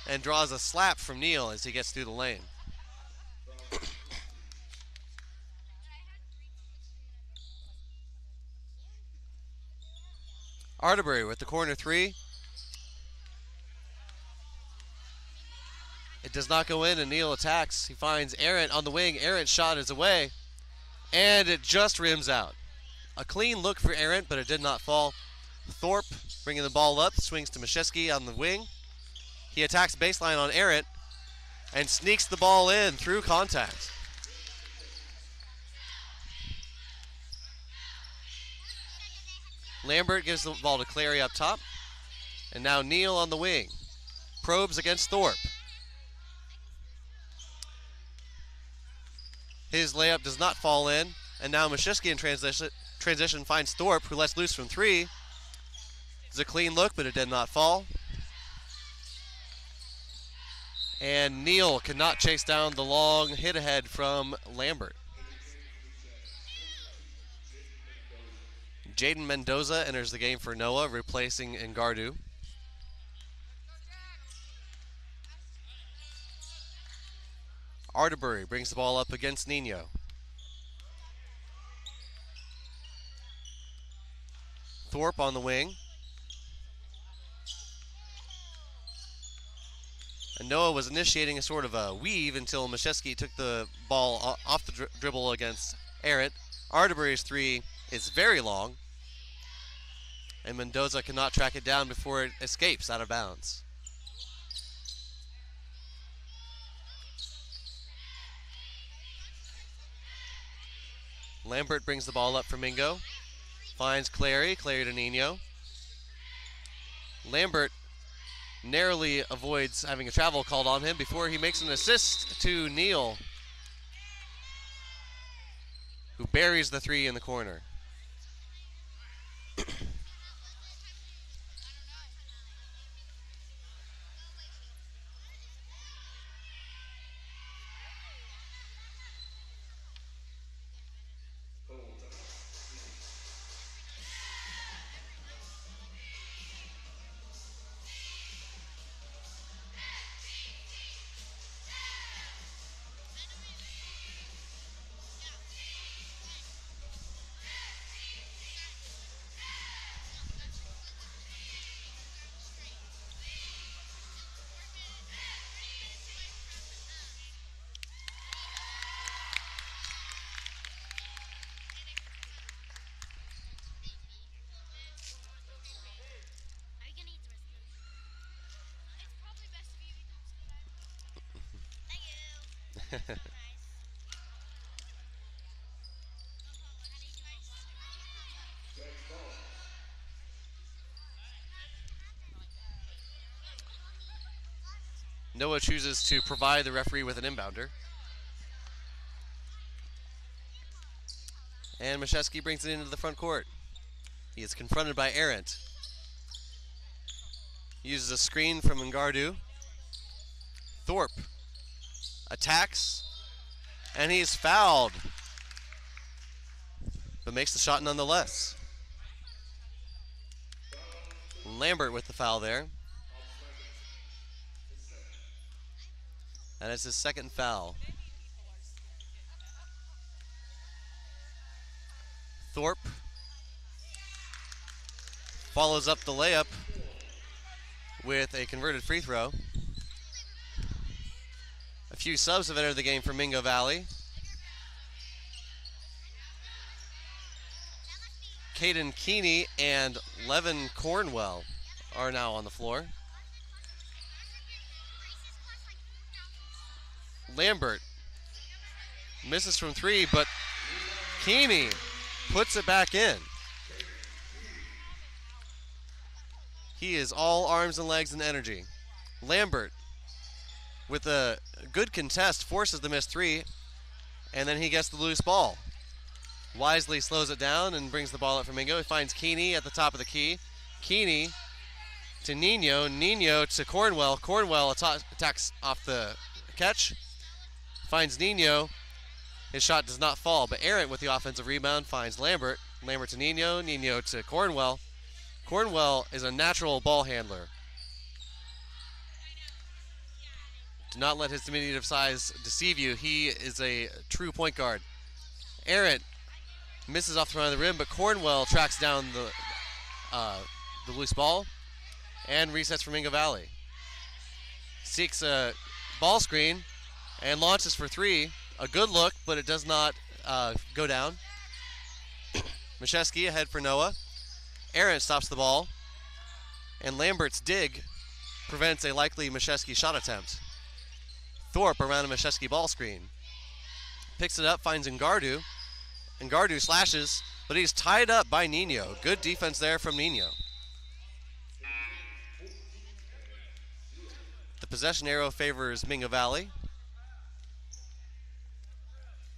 and draws a slap from Neal as he gets through the lane. Arterbury with the corner three. It does not go in, and Neal attacks. He finds Arendt on the wing. Arendt's shot is away, and it just rims out. A clean look for Arendt, but it did not fall. Thorpe bringing the ball up, swings to Mishesky on the wing. He attacks baseline on Arendt and sneaks the ball in through contact. Lambert gives the ball to Clary up top, and now Neal on the wing. Probes against Thorpe. His layup does not fall in, and now Mishesky in transition finds Thorpe, who lets loose from three. It's a clean look, but it did not fall. And Neal cannot chase down the long hit ahead from Lambert. Jaden Mendoza enters the game for Noah, replacing Ngardu. Arterbury brings the ball up against Nino. Thorpe on the wing. And Noah was initiating a sort of a weave until Mashesky took the ball off the dribble against Arendt. Arterbury's three is very long, and Mendoza cannot track it down before it escapes out of bounds. Lambert brings the ball up for Mingo. Finds Clary to Nino. Lambert narrowly avoids having a travel called on him before he makes an assist to Neal, who buries the three in the corner. Are you gonna eat the rest of this? It's probably best if you eat them so that I Thank you. Nice. Noah chooses to provide the referee with an inbounder. And Mashesky brings it into the front court. He is confronted by Arendt. Uses a screen from Ngardu. Thorpe attacks, and he's fouled, but makes the shot nonetheless. Lambert with the foul there. And it's his second foul. Thorpe follows up the layup with a converted free throw. A few subs have entered the game for Mingo Valley. Caden Keeney and Levin Cornwell are now on the floor. Lambert misses from three, but Keeney puts it back in. He is all arms and legs and energy. Lambert, with a good contest, forces the missed three, and then he gets the loose ball. Wisely slows it down and brings the ball up for Mingo. He finds Keeney at the top of the key. Keeney to Nino. Nino to Cornwell. Cornwell attacks off the catch. Finds Nino. His shot does not fall, but Arendt with the offensive rebound finds Lambert. Lambert to Nino. Nino to Cornwell. Cornwell is a natural ball handler. Do not let his diminutive size deceive you. He is a true point guard. Arendt misses off the front of the rim, but Cornwell tracks down the loose ball and resets for Mingo Valley. Seeks a ball screen and launches for three. A good look, but it does not go down. Mashesky ahead for Noah. Arendt stops the ball, and Lambert's dig prevents a likely Mashesky shot attempt. Thorpe around a Mashesky ball screen. Picks it up, finds Ngardu. Ngardu slashes, but he's tied up by Nino. Good defense there from Nino. The possession arrow favors Mingo Valley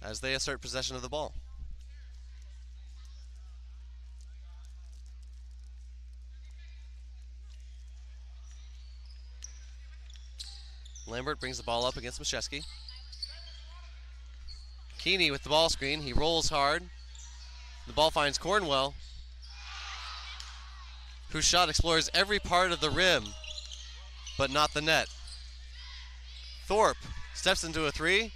as they assert possession of the ball. Lambert brings the ball up against Mashesky. Keeney with the ball screen. He rolls hard. The ball finds Cornwell, whose shot explores every part of the rim, but not the net. Thorpe steps into a three.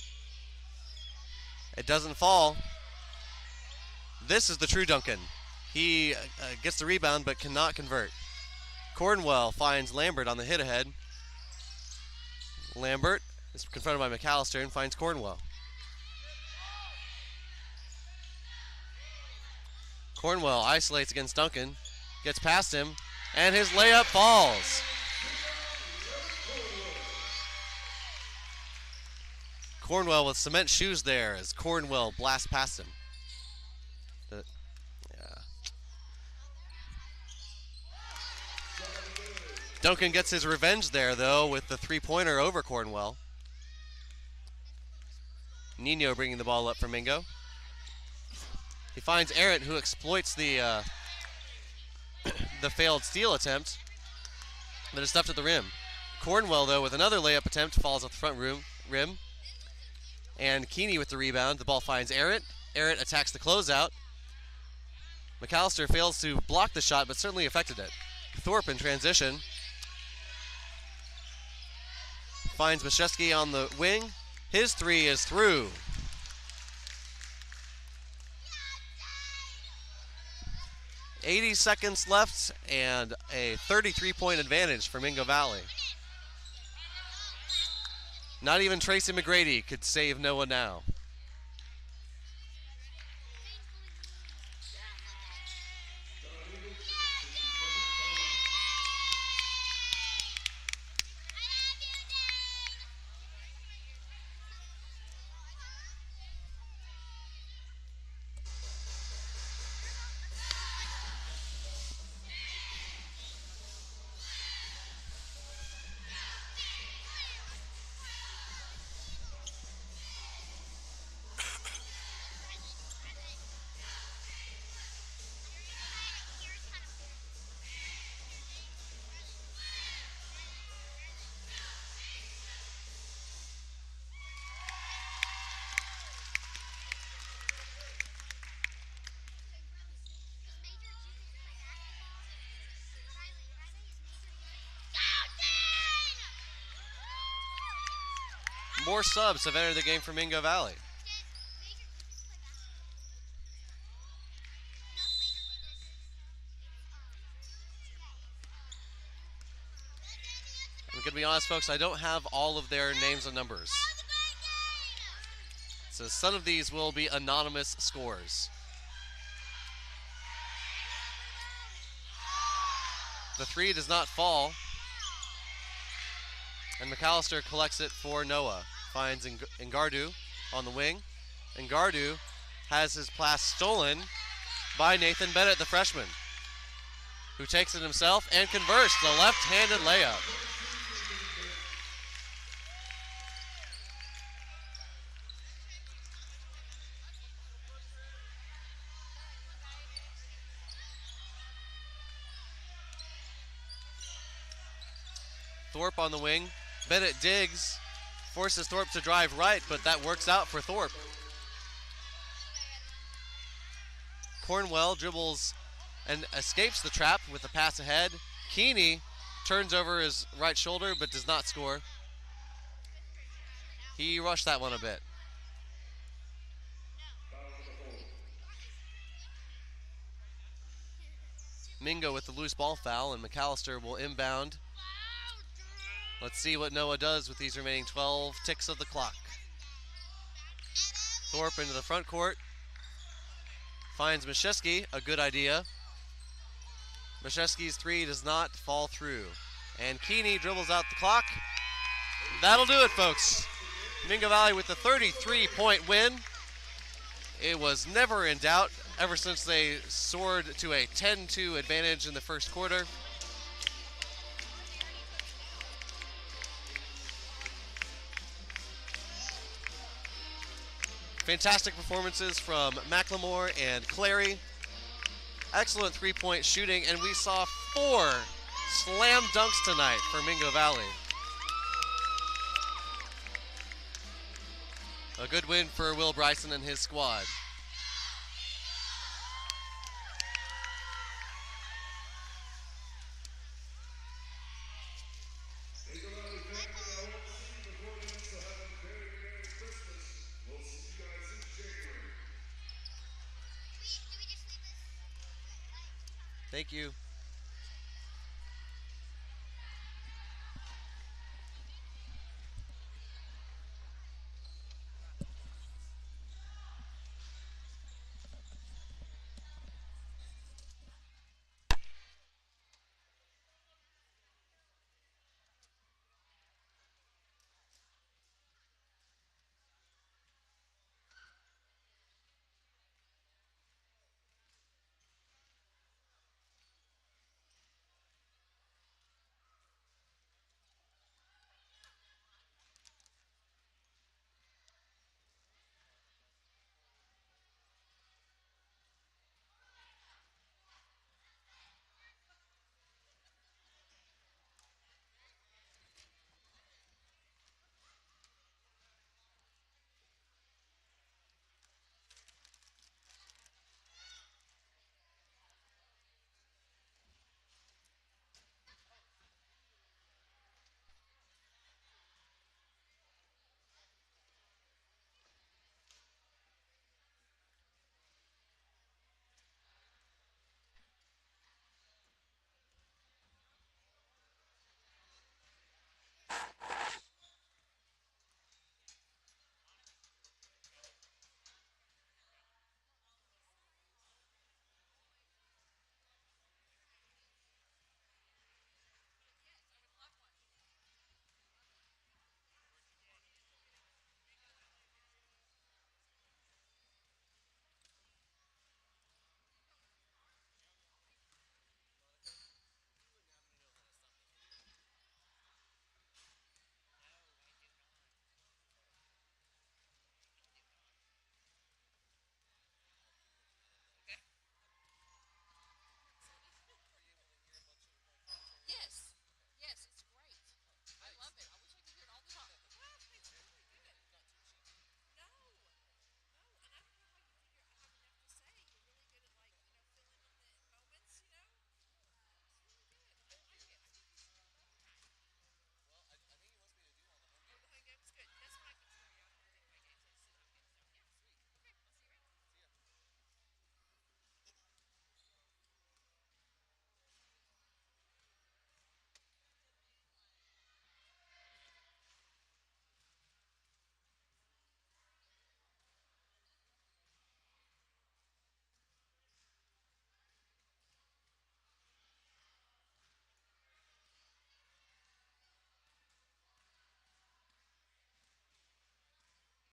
It doesn't fall. This is the true Duncan. He gets the rebound but cannot convert. Cornwell finds Lambert on the hit ahead. Lambert is confronted by McAllister and finds Cornwell. Cornwell isolates against Duncan, gets past him, and his layup falls. Cornwell with cement shoes there as Cornwell blasts past him. Duncan gets his revenge there, though, with the three-pointer over Cornwell. Nino bringing the ball up for Mingo. He finds Arrett, who exploits the the failed steal attempt that is stuffed at the rim. Cornwell, though, with another layup attempt, falls off the front rim. And Keeney with the rebound. The ball finds Arrett. Arrett attacks the closeout. McAllister fails to block the shot, but certainly affected it. Thorpe in transition finds Mashesky on the wing. His three is through. .80 seconds left and a 33-point advantage for Mingo Valley. Not even Tracy McGrady could save Noah now. More subs have entered the game for Mingo Valley. I'm going to be honest, folks, I don't have all of their names and numbers. So some of these will be anonymous scores. The three does not fall. And McAllister collects it for Noah. Finds Ngardu on the wing. Ngardu has his pass stolen by Nathan Bennett, the freshman, who takes it himself and converts the left-handed layup. Thorpe on the wing. Bennett digs, forces Thorpe to drive right, but that works out for Thorpe. Cornwell dribbles and escapes the trap with the pass ahead. Keeney turns over his right shoulder but does not score. He rushed that one a bit. Mingo with the loose ball foul, and McAllister will inbound. Let's see what Noah does with these remaining 12 ticks of the clock. Thorpe into the front court. Finds Mashesky, a good idea. Mashesky's three does not fall through. And Keeney dribbles out the clock. That'll do it, folks. Mingo Valley with the 33-point win. It was never in doubt ever since they soared to a 10-2 advantage in the first quarter. Fantastic performances from McLemore and Clary. Excellent three-point shooting, and we saw 4 slam dunks tonight for Mingo Valley. A good win for Will Bryson and his squad. Single Valley family, I won't see you before then, so have a very Merry Christmas. We'll see you guys in January. Do we just leave this? Thank you.